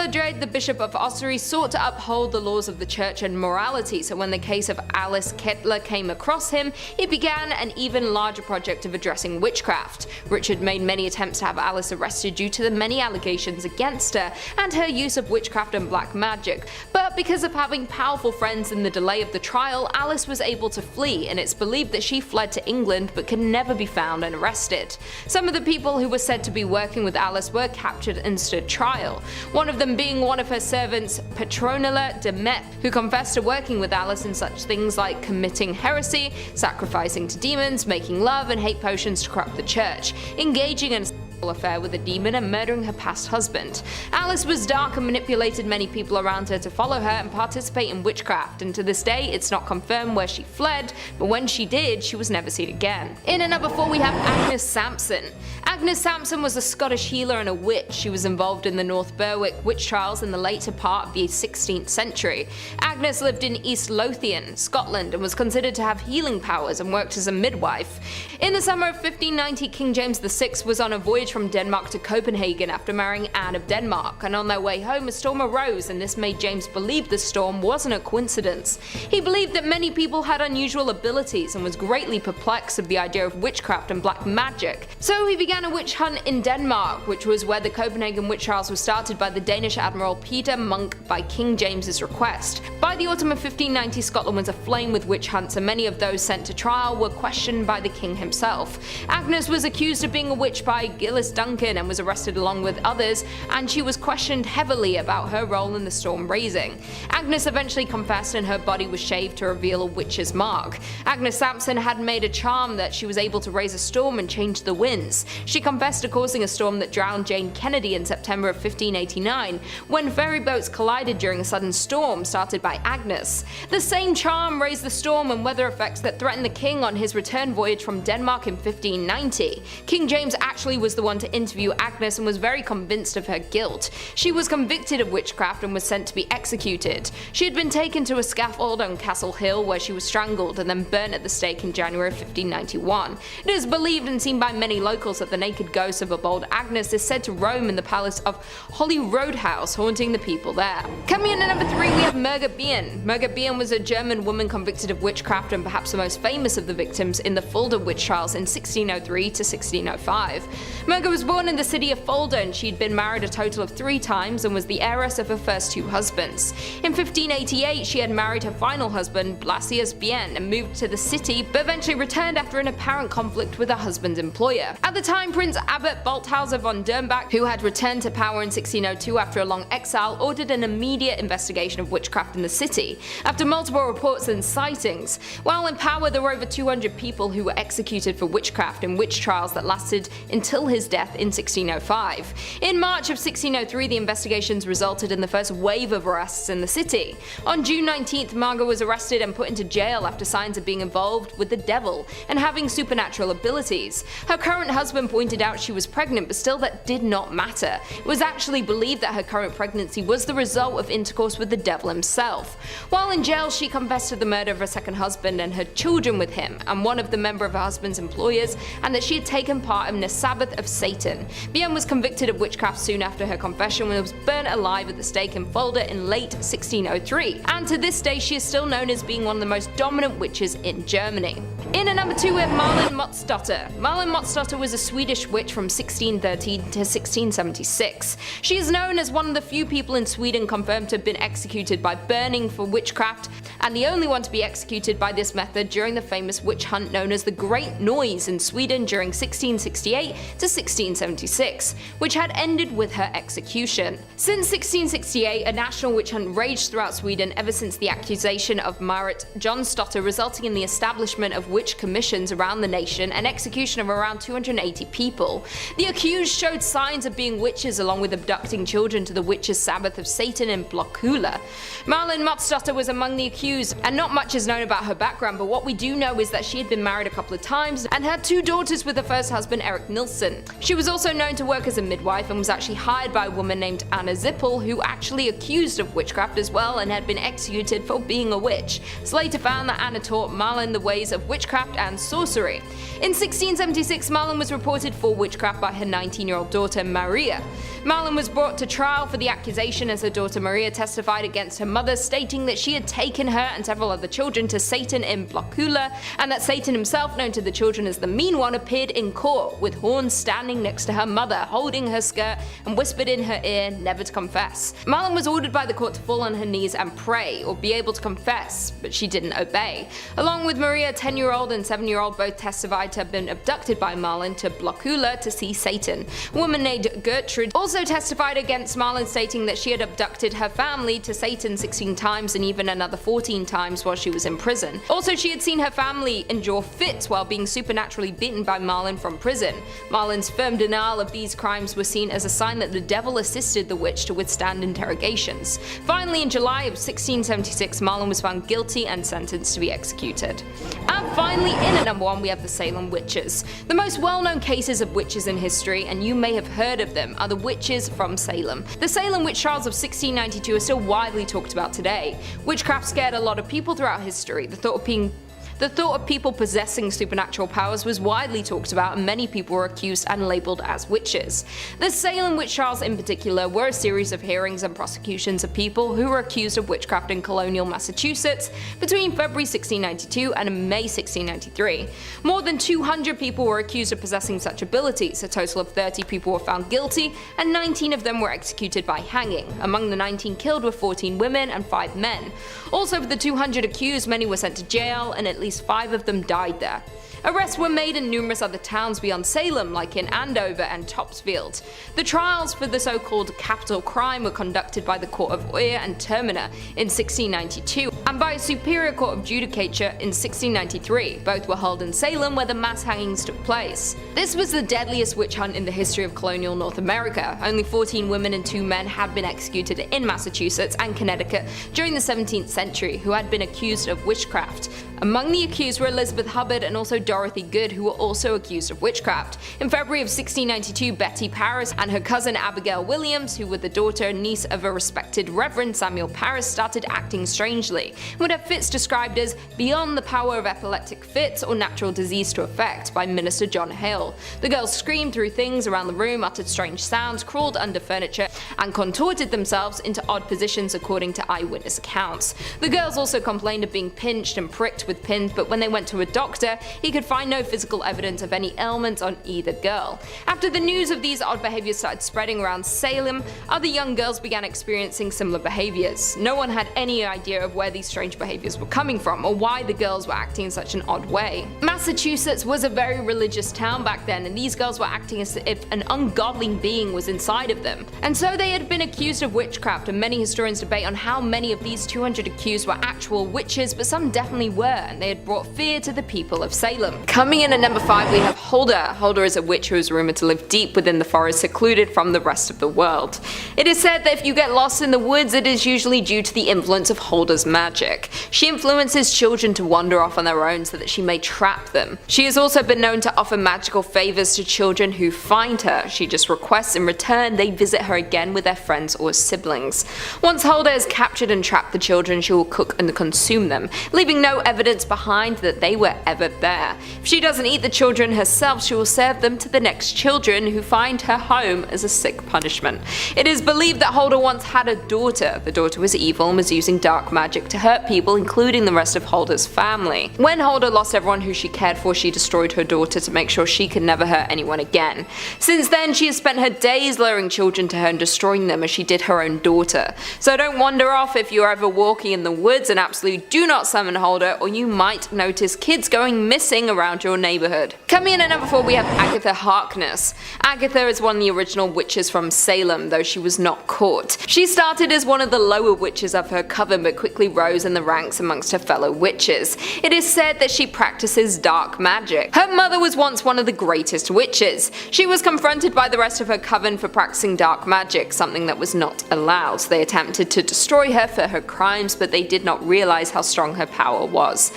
Dred, the Bishop of Ossory, sought to uphold the laws of the church and morality, so when the case of Alice Keitler came across him, he began an even larger project of addressing witchcraft. Richard made many attempts to have Alice arrested due to the many allegations against her and her use of witchcraft and black magic, but because of having powerful friends in the delay of the trial, Alice was able to flee, and it's believed that she fled to England but could never be found and arrested. Some of the people who were said to be working with Alice were captured and stood trial. One of them being one of her servants, Petronilla de Met, who confessed to working with Alice in such things like committing heresy, sacrificing to demons, making love and hate potions to corrupt the church, engaging in affair with a demon and murdering her past husband. Alice was dark and manipulated many people around her to follow her and participate in witchcraft, and to this day it's not confirmed where she fled, but when she did, she was never seen again. In at number 4 we have Agnes Sampson. Agnes Sampson was a Scottish healer and a witch. She was involved in the North Berwick witch trials in the later part of the 16th century. Agnes lived in East Lothian, Scotland, and was considered to have healing powers and worked as a midwife. In the summer of 1590, King James VI was on a voyage from Denmark to Copenhagen after marrying Anne of Denmark, and on their way home a storm arose, and this made James believe the storm wasn't a coincidence. He believed that many people had unusual abilities and was greatly perplexed of the idea of witchcraft and black magic. So he began a witch hunt in Denmark, which was where the Copenhagen witch trials were started by the Danish admiral Peter Munk by King James's request. By the autumn of 1590, Scotland was aflame with witch hunts, and many of those sent to trial were questioned by the king himself. Agnes was accused of being a witch by Gilles Phyllis Duncan and was arrested along with others, and she was questioned heavily about her role in the storm raising. Agnes eventually confessed and her body was shaved to reveal a witch's mark. Agnes Sampson had made a charm that she was able to raise a storm and change the winds. She confessed to causing a storm that drowned Jane Kennedy in September of 1589, when ferry boats collided during a sudden storm started by Agnes. The same charm raised the storm and weather effects that threatened the king on his return voyage from Denmark in 1590. King James actually was the one to interview Agnes and was very convinced of her guilt. She was convicted of witchcraft and was sent to be executed. She had been taken to a scaffold on Castle Hill where she was strangled and then burnt at the stake in January 1591. It is believed and seen by many locals that the naked ghost of a bold Agnes is said to roam in the palace of Holyrood House, haunting the people there. Coming in at number 3, we have Marga Bian. Marga Bian was a German woman convicted of witchcraft and perhaps the most famous of the victims in the Fulda witch trials in 1603 to 1605. Marga was born in the city of Fulda and she'd been married a total of 3 times and was the heiress of her first 2 husbands. In 1588, she had married her final husband, Blasius Bien, and moved to the city, but eventually returned after an apparent conflict with her husband's employer. At the time, Prince Abbot Balthasar von Dürnbach, who had returned to power in 1602 after a long exile, ordered an immediate investigation of witchcraft in the city, after multiple reports and sightings. While in power, there were over 200 people who were executed for witchcraft in witch trials that lasted until his death in 1605. In March of 1603, the investigations resulted in the first wave of arrests in the city. On June 19th, Marga was arrested and put into jail after signs of being involved with the devil and having supernatural abilities. Her current husband pointed out she was pregnant, but still that did not matter. It was actually believed that her current pregnancy was the result of intercourse with the devil himself. While in jail, she confessed to the murder of her second husband and her children with him, and one of the member of her husband's employers, and that she had taken part in the Sabbath of Satan. Bien was convicted of witchcraft soon after her confession when it was burnt alive at the stake in Fulda in late 1603, and to this day she is still known as being one of the most dominant witches in Germany. In at number 2, we have Malin Motsdotter. Malin Motsdotter was a Swedish witch from 1613 to 1676. She is known as one of the few people in Sweden confirmed to have been executed by burning for witchcraft, and the only one to be executed by this method during the famous witch hunt known as the Great Noise in Sweden during 1668 to 1676, which had ended with her execution. Since 1668, a national witch hunt raged throughout Sweden ever since the accusation of Marit Jonsdotter, resulting in the establishment of witch commissions around the nation and execution of around 280 people. The accused showed signs of being witches along with abducting children to the witches' Sabbath of Satan in Blockula. Malin Motsdotter was among the accused, and not much is known about her background, but what we do know is that she had been married a couple of times and had 2 daughters with her first husband Eric Nilsson. She was also known to work as a midwife and was actually hired by a woman named Anna Zippel, who actually accused of witchcraft as well and had been executed for being a witch. It's later found that Anna taught Malin the ways of witchcraft and sorcery. In 1676, Malin was reported for witchcraft by her 19-year-old daughter Maria. Malin was brought to trial for the accusation as her daughter Maria testified against her mother, stating that she had taken her and several other children to Satan in Blockula, and that Satan himself, known to the children as the Mean One, appeared in court with horns standing next to her mother, holding her skirt, and whispered in her ear never to confess. Malin was ordered by the court to fall on her knees and pray, or be able to confess, but she didn't obey. Along with Maria, 10-year-old and 7-year-old both testified to have been abducted by Malin to Blockula to see Satan. A woman named Gertrude also testified against Malin, stating that she had abducted her family to Satan 16 times and even another 14 times while she was in prison. Also, she had seen her family endure fits while being supernaturally beaten by Malin from prison. Malin's firm denial of these crimes was seen as a sign that the devil assisted the witch to withstand interrogations. Finally, in July of 1676, Malin was found guilty and sentenced to be executed. And finally, in at number 1, we have the Salem witches. The most well-known cases of witches in history, and you may have heard of them, are the witches from Salem. The Salem witch trials of 1692 are still widely talked about today. Witchcraft scared a lot of people throughout history. The thought of people possessing supernatural powers was widely talked about, and many people were accused and labeled as witches. The Salem witch trials in particular were a series of hearings and prosecutions of people who were accused of witchcraft in colonial Massachusetts between February 1692 and May 1693. More than 200 people were accused of possessing such abilities. A total of 30 people were found guilty, and 19 of them were executed by hanging. Among the 19 killed were 14 women and 5 men. Also, of the 200 accused, many were sent to jail, and at least 5 of them died there. Arrests were made in numerous other towns beyond Salem, like in Andover and Topsfield. The trials for the so-called capital crime were conducted by the Court of Oyer and Terminer in 1692, and by a Superior Court of Judicature in 1693. Both were held in Salem, where the mass hangings took place. This was the deadliest witch hunt in the history of colonial North America. Only 14 women and 2 men had been executed in Massachusetts and Connecticut during the 17th century who had been accused of witchcraft. Among the accused were Elizabeth Hubbard and also Dorothy Good, who were also accused of witchcraft. In February of 1692, Betty Parris and her cousin Abigail Williams, who were the daughter and niece of a respected Reverend Samuel Parris, started acting strangely, and would have fits described as beyond the power of epileptic fits or natural disease to affect by Minister John Hale. The girls screamed, threw things around the room, uttered strange sounds, crawled under furniture, and contorted themselves into odd positions according to eyewitness accounts. The girls also complained of being pinched and pricked with pins, but when they went to a doctor, he could find no physical evidence of any ailments on either girl. After the news of these odd behaviors started spreading around Salem, other young girls began experiencing similar behaviors. No one had any idea of where these strange behaviors were coming from or why the girls were acting in such an odd way. Massachusetts was a very religious town back then, and these girls were acting as if an ungodly being was inside of them. And so they had been accused of witchcraft, and many historians debate on how many of these 200 accused were actual witches, but some definitely were, and they had brought fear to the people of Salem. Coming in at number 5, we have Huldah. Huldah is a witch who is rumored to live deep within the forest, secluded from the rest of the world. It is said that if you get lost in the woods, it is usually due to the influence of Huldah's magic. She influences children to wander off on their own so that she may trap them. She has also been known to offer magical favors to children who find her. She just requests in return they visit her again with their friends or siblings. Once Huldah has captured and trapped the children, she will cook and consume them, leaving no evidence behind that they were ever there. If she doesn't eat the children herself, she will serve them to the next children who find her home as a sick punishment. It is believed that Huldah once had a daughter. The daughter was evil and was using dark magic to hurt people, including the rest of Huldah's family. When Huldah lost everyone who she cared for, she destroyed her daughter to make sure she could never hurt anyone again. Since then, she has spent her days luring children to her and destroying them as she did her own daughter. So don't wander off if you're ever walking in the woods, and absolutely do not summon Huldah, or you might notice kids going missing around your neighborhood. Coming in at number 4, we have Agatha Harkness. Agatha is one of the original witches from Salem, though she was not caught. She started as one of the lower witches of her coven, but quickly rose in the ranks amongst her fellow witches. It is said that she practices dark magic. Her mother was once one of the greatest witches. She was confronted by the rest of her coven for practicing dark magic, something that was not allowed. They attempted to destroy her for her crimes, but they did not realize how strong her power was.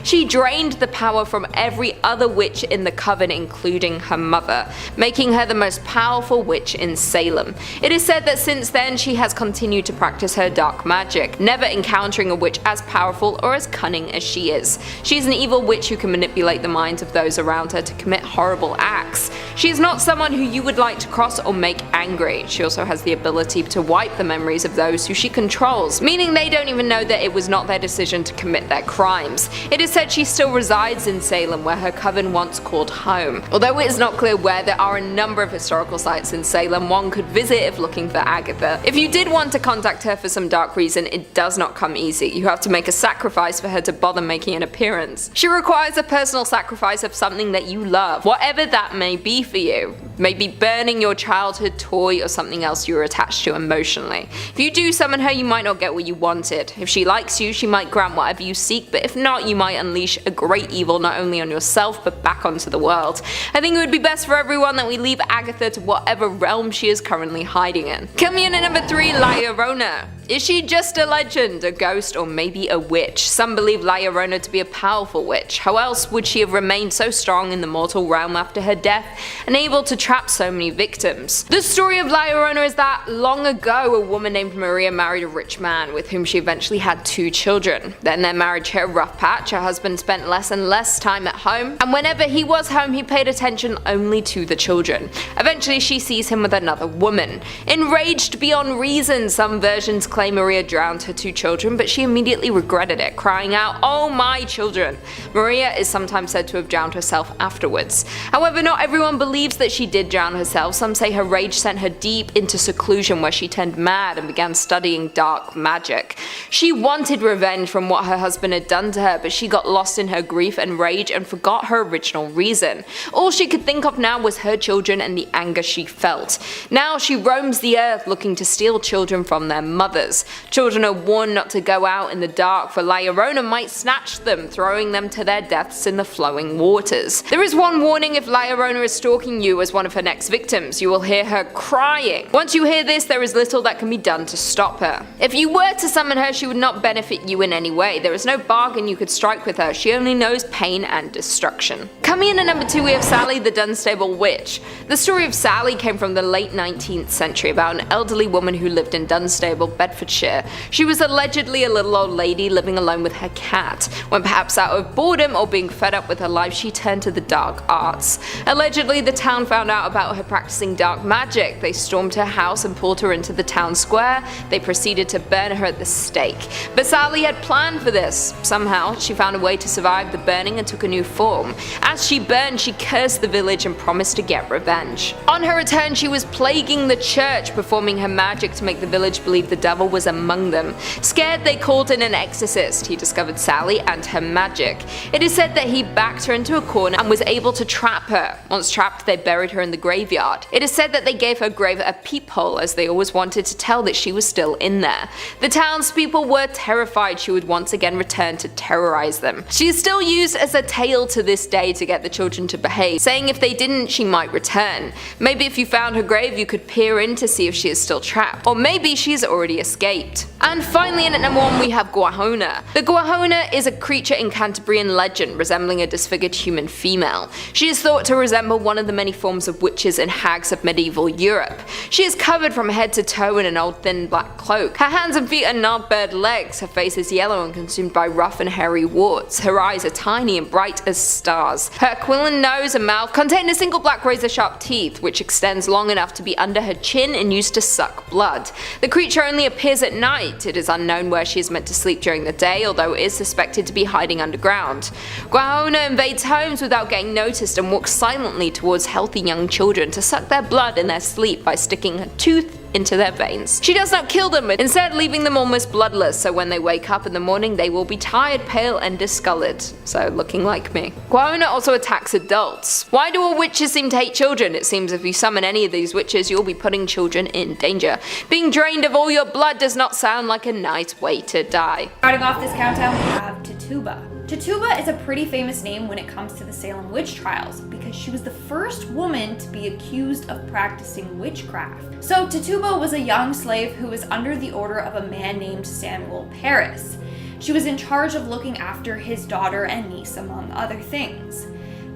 She drained the power from every other witch in the coven, including her mother, making her the most powerful witch in Salem. It is said that since then she has continued to practice her dark magic, never encountering a witch as powerful or as cunning as she is. She is an evil witch who can manipulate the minds of those around her to commit horrible acts. She is not someone who you would like to cross or make angry. She also has the ability to wipe the memories of those who she controls, meaning they don't even know that it was not their decision to commit their crimes. It is said she still resides in Salem, where her coven once called home. Although it is not clear where, there are a number of historical sites in Salem one could visit if looking for Agatha. If you did want to contact her for some dark reason, it does not come easy. You have to make a sacrifice for her to bother making an appearance. She requires a personal sacrifice of something that you love, whatever that may be for you. Maybe burning your childhood toy or something else you were attached to emotionally. If you do summon her, you might not get what you wanted. If she likes you, she might grant whatever you seek, but if not, you might unleash a great evil not only on yourself but back onto the world. I think it would be best for everyone that we leave Agatha to whatever realm she is currently hiding in. Coming in at number 3, La Llorona. Is she just a legend, a ghost, or maybe a witch? Some believe La Llorona to be a powerful witch. How else would she have remained so strong in the mortal realm after her death and able to trap so many victims? The story of La Llorona is that long ago a woman named Maria married a rich man with whom she eventually had 2 children. Then their marriage hit a rough patch. Her husband spent less and less time at home, and whenever he was home he paid attention only to the children. Eventually she sees him with another woman. Enraged beyond reason, some versions claim Maria drowned her 2 children, but she immediately regretted it, crying out, "Oh my children!" Maria is sometimes said to have drowned herself afterwards. However, not everyone believes that she did drown herself. Some say her rage sent her deep into seclusion, where she turned mad and began studying dark magic. She wanted revenge from what her husband had done to her, but she got lost in her grief and rage and forgot her original reason. All she could think of now was her children and the anger she felt. Now she roams the earth looking to steal children from their mothers. Children are warned not to go out in the dark, for La Llorona might snatch them, throwing them to their deaths in the flowing waters. There is one warning: if La Llorona is stalking you as one of her next victims, you will hear her crying. Once you hear this, there is little that can be done to stop her. If you were to summon her, she would not benefit you in any way. There is no bargain you could strike with her. She only knows pain and destruction. Coming in at number 2, we have Sally the Dunstable Witch. The story of Sally came from the late 19th century about an elderly woman who lived in Dunstable, Bedfordshire. She was allegedly a little old lady living alone with her cat. When perhaps out of boredom or being fed up with her life, she turned to the dark arts. Allegedly, the town found out about her practicing dark magic. They stormed her house and pulled her into the town square. They proceeded to burn her at the stake. But Sally had planned for this. Somehow, she found a way to survive the burning and took a new form. As she burned, she cursed the village and promised to get revenge. On her return, she was plaguing the church, performing her magic to make the village believe the devil was among them. Scared, they called in an exorcist. He discovered Sally and her magic. It is said that he backed her into a corner and was able to trap her. Once trapped, they buried her in the graveyard. It is said that they gave her grave a peephole, as they always wanted to tell that she was still in there. The townspeople were terrified she would once again return to terrorize them. She is still used as a tale to this day to get the children to behave, saying if they didn't, she might return. Maybe if you found her grave, you could peer in to see if she is still trapped, or maybe she's already escaped. And finally, in at number 1, we have Guajona. The Guajona is a creature in Cantabrian legend resembling a disfigured human female. She is thought to resemble one of the many forms of witches and hags of medieval Europe. She is covered from head to toe in an old thin black cloak. Her hands and feet are gnarled legs. Her face is yellow and consumed by rough and hairy warts. Her eyes are tiny and bright as stars. Her aquiline nose and mouth contain a single black razor-sharp teeth, which extends long enough to be under her chin and used to suck blood. The creature only appears at night. It is unknown where she is meant to sleep during the day, although it is suspected to be hiding underground. Guajona invades homes without getting noticed and walks silently towards healthy young children to suck their blood in their sleep by sticking her tooth into their veins. She does not kill them, instead leaving them almost bloodless, so when they wake up in the morning they will be tired, pale and discolored, so looking like me. Guajona also attacks adults. Why do all witches seem to hate children? It seems if you summon any of these witches, you'll be putting children in danger. Being drained of all your blood does not sound like a nice way to die. Starting off this countdown, we have Tituba. Tituba is a pretty famous name when it comes to the Salem witch trials because she was the first woman to be accused of practicing witchcraft. So Tituba was a young slave who was under the order of a man named Samuel Parris. She was in charge of looking after his daughter and niece, among other things.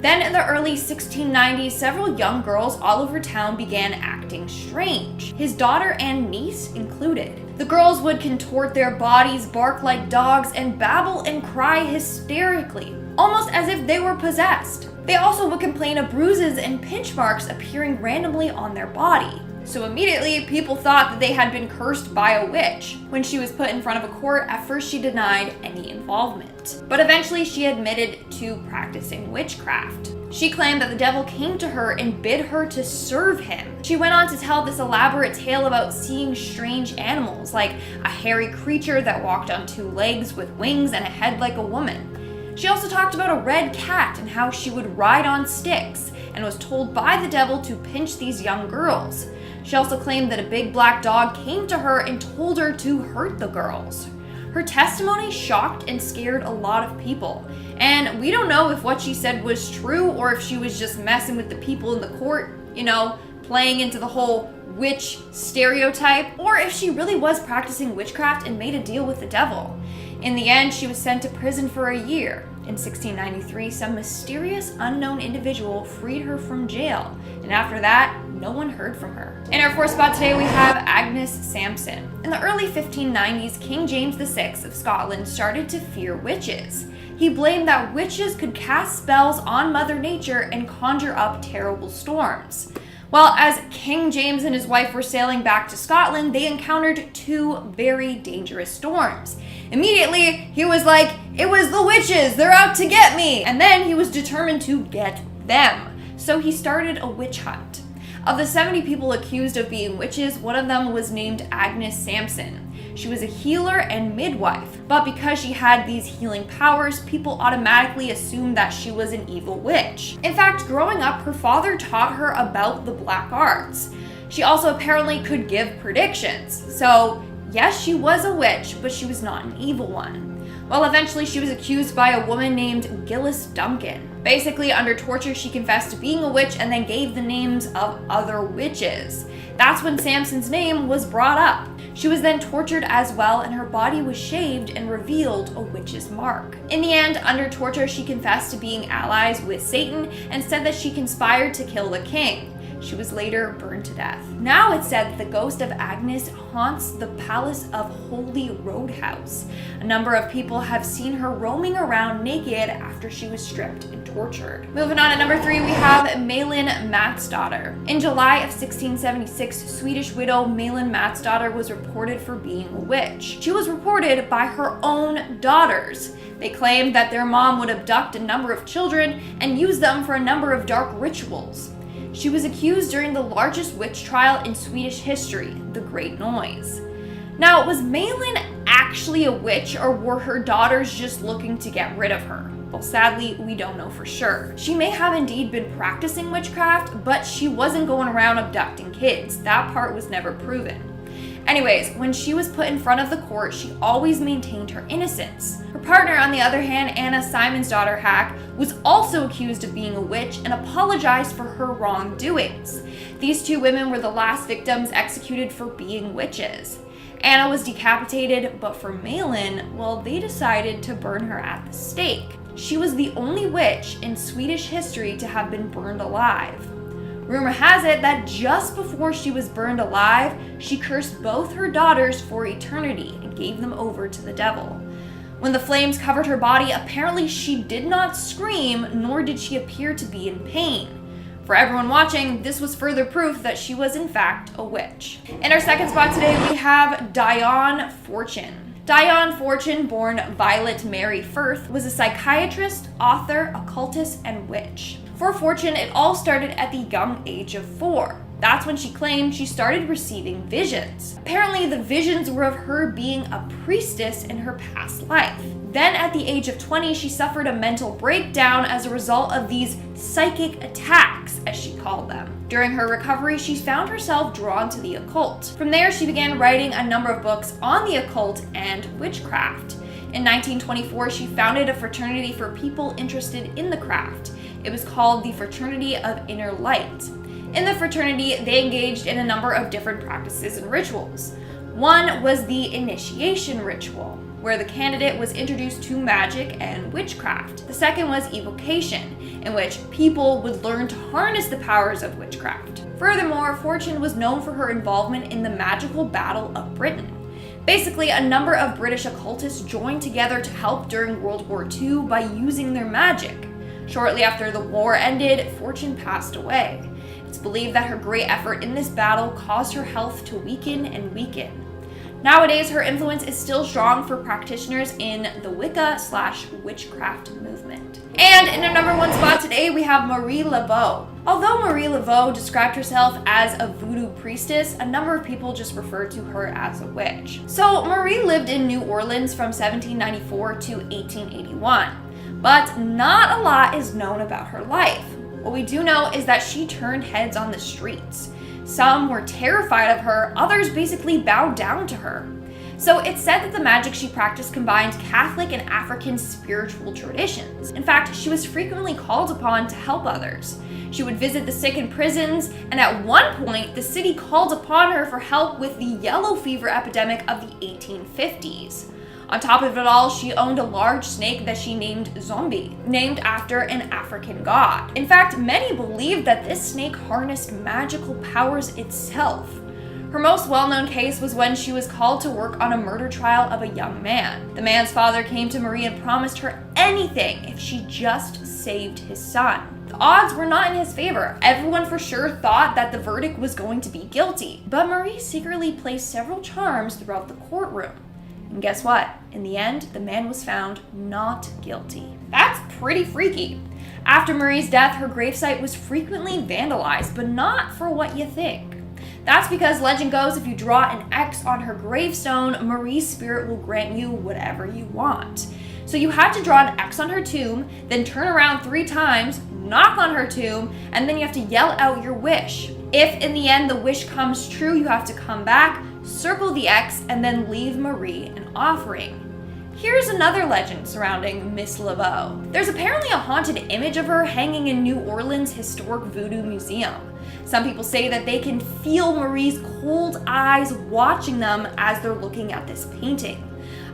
Then in the early 1690s, several young girls all over town began acting strange, his daughter and niece included. The girls would contort their bodies, bark like dogs, and babble and cry hysterically, almost as if they were possessed. They also would complain of bruises and pinch marks appearing randomly on their body. So immediately, people thought that they had been cursed by a witch. When she was put in front of a court, at first she denied any involvement. But eventually she admitted to practicing witchcraft. She claimed that the devil came to her and bid her to serve him. She went on to tell this elaborate tale about seeing strange animals, like a hairy creature that walked on 2 legs with wings and a head like a woman. She also talked about a red cat and how she would ride on sticks, and was told by the devil to pinch these young girls. She also claimed that a big black dog came to her and told her to hurt the girls. Her testimony shocked and scared a lot of people, and we don't know if what she said was true or if she was just messing with the people in the court, playing into the whole witch stereotype, or if she really was practicing witchcraft and made a deal with the devil. In the end, she was sent to prison for a year. In 1693, some mysterious unknown individual freed her from jail, and after that, no one heard from her. In our 4th spot today, we have Agnes Sampson. In the early 1590s, King James VI of Scotland started to fear witches. He blamed that witches could cast spells on Mother Nature and conjure up terrible storms. Well, as King James and his wife were sailing back to Scotland, they encountered two very dangerous storms. Immediately, he was like, "It was the witches, they're out to get me!" And then he was determined to get them. So he started a witch hunt. Of the 70 people accused of being witches, one of them was named Agnes Sampson. She was a healer and midwife, but because she had these healing powers, people automatically assumed that she was an evil witch. In fact, growing up, her father taught her about the black arts. She also apparently could give predictions. So yes, she was a witch, but she was not an evil one. Well, eventually she was accused by a woman named Gillis Duncan. Basically, under torture, she confessed to being a witch and then gave the names of other witches. That's when Sampson's name was brought up. She was then tortured as well, and her body was shaved and revealed a witch's mark. In the end, under torture, she confessed to being allies with Satan and said that she conspired to kill the king. She was later burned to death. Now it's said that the ghost of Agnes haunts the Palace of Holy Roadhouse. A number of people have seen her roaming around naked after she was stripped and tortured. Moving on to number 3, we have Malin Matsdotter. In July of 1676, Swedish widow Malin Matsdotter was reported for being a witch. She was reported by her own daughters. They claimed that their mom would abduct a number of children and use them for a number of dark rituals. She was accused during the largest witch trial in Swedish history, the Great Noise. Now, was Malin actually a witch, or were her daughters just looking to get rid of her? Well, sadly, we don't know for sure. She may have indeed been practicing witchcraft, but she wasn't going around abducting kids. That part was never proven. Anyways, when she was put in front of the court, she always maintained her innocence. Her partner, on the other hand, Anna Simonsdottir Hack, was also accused of being a witch and apologized for her wrongdoings. These two women were the last victims executed for being witches. Anna was decapitated, but for Malin, well, they decided to burn her at the stake. She was the only witch in Swedish history to have been burned alive. Rumor has it that just before she was burned alive, she cursed both her daughters for eternity and gave them over to the devil. When the flames covered her body, apparently she did not scream, nor did she appear to be in pain. For everyone watching, this was further proof that she was in fact a witch. In our second spot today, we have Diane Fortune. Diane Fortune, born Violet Mary Firth, was a psychiatrist, author, occultist, and witch. For Fortune, it all started at the young age of 4. That's when she claimed she started receiving visions. Apparently, the visions were of her being a priestess in her past life. Then at the age of 20, she suffered a mental breakdown as a result of these psychic attacks, as she called them. During her recovery, she found herself drawn to the occult. From there, she began writing a number of books on the occult and witchcraft. In 1924, she founded a fraternity for people interested in the craft. It was called the Fraternity of Inner Light. In the fraternity, they engaged in a number of different practices and rituals. One was the initiation ritual, where the candidate was introduced to magic and witchcraft. The second was evocation, in which people would learn to harness the powers of witchcraft. Furthermore, Fortune was known for her involvement in the magical Battle of Britain. Basically, a number of British occultists joined together to help during World War II by using their magic. Shortly after the war ended, Fortune passed away. It's believed that her great effort in this battle caused her health to weaken and weaken. Nowadays, her influence is still strong for practitioners in the Wicca/witchcraft movement. And in our number 1 spot today, we have Marie Laveau. Although Marie Laveau described herself as a voodoo priestess, a number of people just referred to her as a witch. So Marie lived in New Orleans from 1794 to 1881, but not a lot is known about her life. What we do know is that she turned heads on the streets. Some were terrified of her, others basically bowed down to her. So it's said that the magic she practiced combined Catholic and African spiritual traditions. In fact, she was frequently called upon to help others. She would visit the sick in prisons, and at one point, the city called upon her for help with the yellow fever epidemic of the 1850s. On top of it all, she owned a large snake that she named Zombie, named after an African god. In fact, many believed that this snake harnessed magical powers itself. Her most well-known case was when she was called to work on a murder trial of a young man. The man's father came to Marie and promised her anything if she just saved his son. The odds were not in his favor. Everyone for sure thought that the verdict was going to be guilty, but Marie secretly placed several charms throughout the courtroom. And guess what? In the end, the man was found not guilty. That's pretty freaky. After Marie's death, her gravesite was frequently vandalized, but not for what you think. That's because legend goes if you draw an X on her gravestone, Marie's spirit will grant you whatever you want. So you had to draw an X on her tomb, then turn around 3 times, knock on her tomb, and then you have to yell out your wish. If in the end the wish comes true, you have to come back, circle the X, and then leave Marie an offering. Here's another legend surrounding Miss Laveau. There's apparently a haunted image of her hanging in New Orleans' historic voodoo museum. Some people say that they can feel Marie's cold eyes watching them as they're looking at this painting.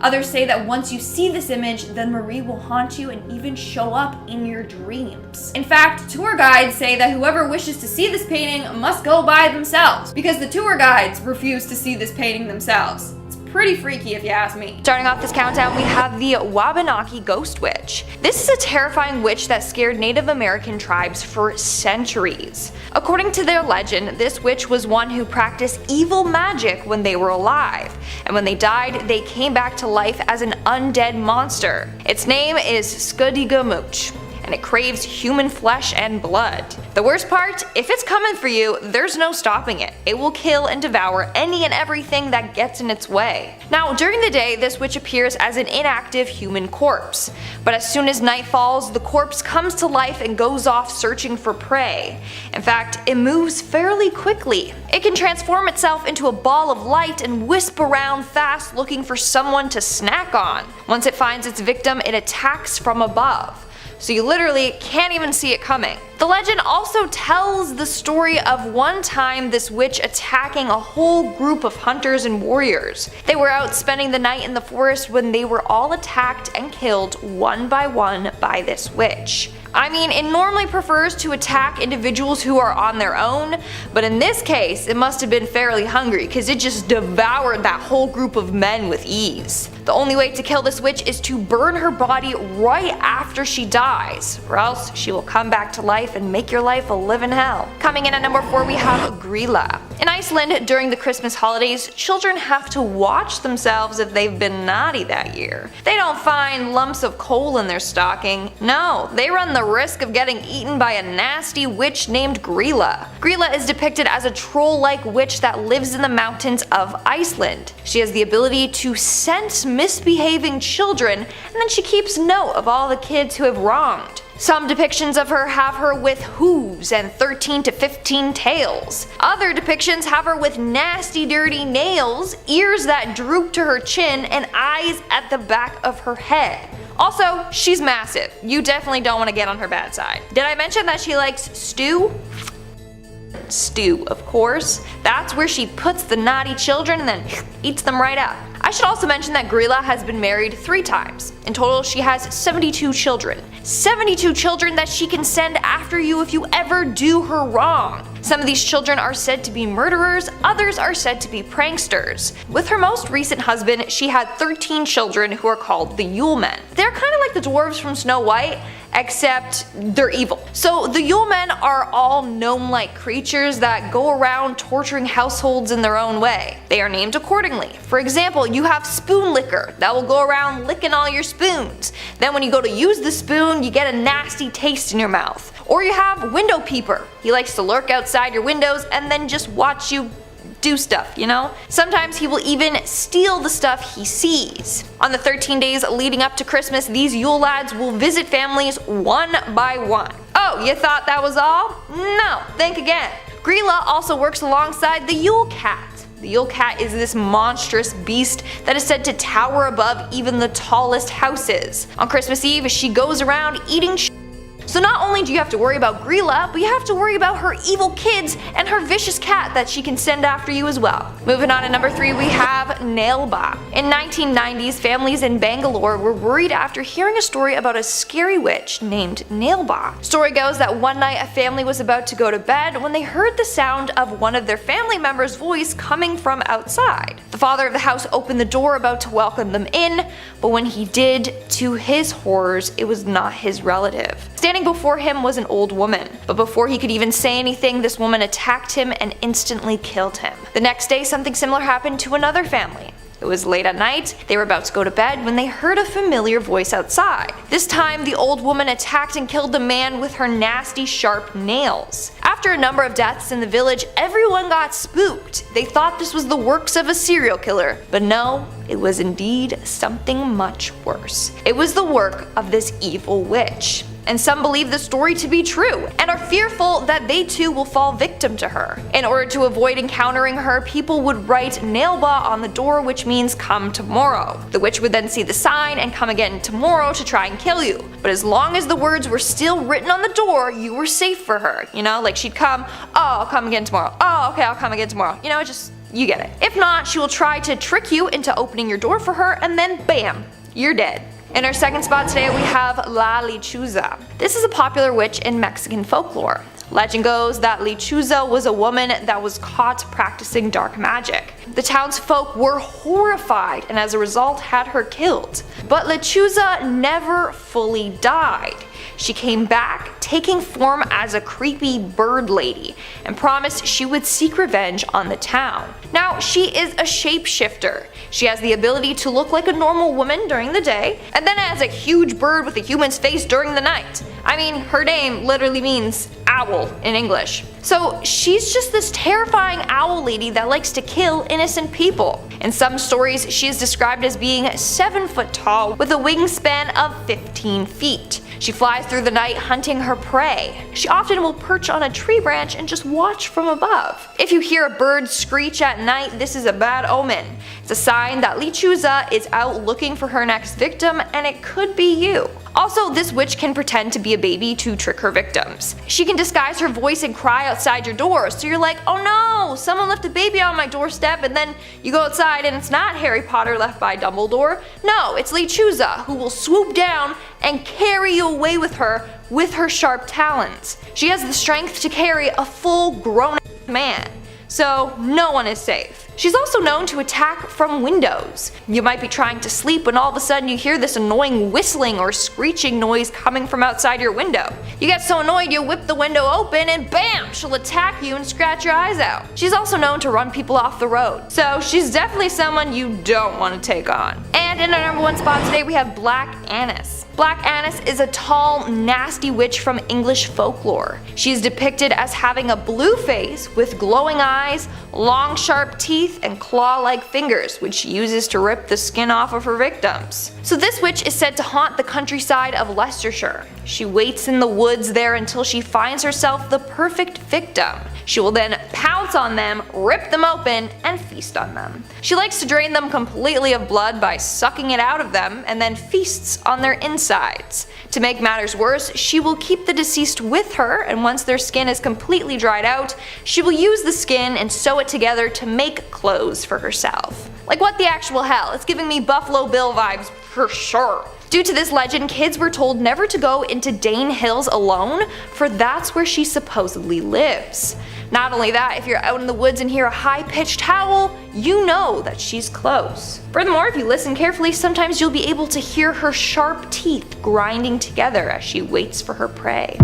Others say that once you see this image, then Marie will haunt you and even show up in your dreams. In fact, tour guides say that whoever wishes to see this painting must go by themselves, because the tour guides refuse to see this painting themselves. It's pretty freaky if you ask me. Starting off this countdown, we have the Wabanaki Ghost Witch. This is a terrifying witch that scared Native American tribes for centuries. According to their legend, this witch was one who practiced evil magic when they were alive, and when they died, they came back to life as an undead monster. Its name is Scuddigamooch, and it craves human flesh and blood. The worst part, if it's coming for you, there's no stopping it. It will kill and devour any and everything that gets in its way. Now, during the day, this witch appears as an inactive human corpse, but as soon as night falls, the corpse comes to life and goes off searching for prey. In fact, it moves fairly quickly. It can transform itself into a ball of light and wisp around fast looking for someone to snack on. Once it finds its victim, it attacks from above, so you literally can't even see it coming. The legend also tells the story of one time this witch attacking a whole group of hunters and warriors. They were out spending the night in the forest when they were all attacked and killed one by this witch. I mean, it normally prefers to attack individuals who are on their own, but in this case, it must have been fairly hungry because it just devoured that whole group of men with ease. The only way to kill this witch is to burn her body right after she dies, or else she will come back to life and make your life a living hell. Coming in at number 4, we have Grilla. In Iceland, during the Christmas holidays, children have to watch themselves if they've been naughty that year. They don't find lumps of coal in their stocking. No, they run the risk of getting eaten by a nasty witch named Grilla. Grilla is depicted as a troll-like witch that lives in the mountains of Iceland. She has the ability to sense misbehaving children, and then she keeps note of all the kids who have wronged. Some depictions of her have her with hooves and 13 to 15 tails. Other depictions have her with nasty dirty nails, ears that droop to her chin, and eyes at the back of her head. Also, she's massive. You definitely don't want to get on her bad side. Did I mention that she likes stew? Stew, of course. That's where she puts the naughty children and then eats them right up. I should also mention that Grilla has been married 3 times. In total, she has 72 children. 72 children that she can send after you if you ever do her wrong. Some of these children are said to be murderers, others are said to be pranksters. With her most recent husband, she had 13 children who are called the Yule Men. They're kind of like the dwarves from Snow White, except they're evil. So the Yule Men are all gnome-like creatures that go around torturing households in their own way. They are named accordingly. For example, you have Spoon Licker that will go around licking all your spoons. Then when you go to use the spoon, you get a nasty taste in your mouth. Or you have Window Peeper. He likes to lurk outside your windows and then just watch you do stuff, you know? Sometimes he will even steal the stuff he sees. On the 13 days leading up to Christmas, these Yule lads will visit families one by one. Oh, you thought that was all? No, think again. Grilla also works alongside the Yule Cat. The Yule Cat is this monstrous beast that is said to tower above even the tallest houses. On Christmas Eve, she goes around eating so So not only do you have to worry about Grilla, but you have to worry about her evil kids and her vicious cat that she can send after you as well. Moving on to number 3, we have Nailba. In 1990s, families in Bangalore were worried after hearing a story about a scary witch named Nailba. Story goes that one night a family was about to go to bed when they heard the sound of one of their family members' voice coming from outside. The father of the house opened the door about to welcome them in, but when he did, to his horrors, it was not his relative. Standing before him was an old woman, but before he could even say anything, this woman attacked him and instantly killed him. The next day, something similar happened to another family. It was late at night, they were about to go to bed when they heard a familiar voice outside. This time, the old woman attacked and killed the man with her nasty sharp nails. After a number of deaths in the village, everyone got spooked. They thought this was the works of a serial killer, but no, it was indeed something much worse. It was the work of this evil witch. And some believe the story to be true, and are fearful that they too will fall victim to her. In order to avoid encountering her, people would write Nailba on the door, which means come tomorrow. The witch would then see the sign and come again tomorrow to try and kill you. But as long as the words were still written on the door, you were safe for her. You know, like she'd come, oh, I'll come again tomorrow. Oh, okay, I'll come again tomorrow. You know, you get it. If not, she will try to trick you into opening your door for her, and then bam, you're dead. In our second spot today, we have La Lechuza. This is a popular witch in Mexican folklore. Legend goes that Lechuza was a woman that was caught practicing dark magic. The townsfolk were horrified and as a result had her killed. But Lechuza never fully died. She came back, taking form as a creepy bird lady, and promised she would seek revenge on the town. Now, she is a shapeshifter. She has the ability to look like a normal woman during the day, and then as a huge bird with a human's face during the night. I mean, her name literally means owl in English. So she's just this terrifying owl lady that likes to kill innocent people. In some stories, she is described as being 7 foot tall with a wingspan of 15 feet. She flies through the night hunting her prey. She often will perch on a tree branch and just watch from above. If you hear a bird screech at night, this is a bad omen. It's a sign that Lechuza is out looking for her next victim, and it could be you. Also, this witch can pretend to be a baby to trick her victims. She can disguise her voice and cry outside your door, so you're like, oh no, someone left a baby on my doorstep, and then you go outside and it's not Harry Potter left by Dumbledore. No, it's Lechuza, who will swoop down and carry you away with her sharp talons. She has the strength to carry a full grown man, so no one is safe. She's also known to attack from windows. You might be trying to sleep when all of a sudden you hear this annoying whistling or screeching noise coming from outside your window. You get so annoyed you whip the window open and bam, she'll attack you and scratch your eyes out. She's also known to run people off the road, so she's definitely someone you don't want to take on. And in our number 1 spot today we have Black Annis. Black Annis is a tall, nasty witch from English folklore. She is depicted as having a blue face with glowing eyes, long sharp teeth, and claw-like fingers, which she uses to rip the skin off of her victims. So this witch is said to haunt the countryside of Leicestershire. She waits in the woods there until she finds herself the perfect victim. She will then pounce on them, rip them open, and feast on them. She likes to drain them completely of blood by sucking it out of them, and then feasts on their insides. To make matters worse, she will keep the deceased with her, and once their skin is completely dried out, she will use the skin and sew it together to make clothes for herself. Like what the actual hell? It's giving me Buffalo Bill vibes for sure. Due to this legend, kids were told never to go into Dane Hills alone, for that's where she supposedly lives. Not only that, if you're out in the woods and hear a high-pitched howl, you know that she's close. Furthermore, if you listen carefully, sometimes you'll be able to hear her sharp teeth grinding together as she waits for her prey.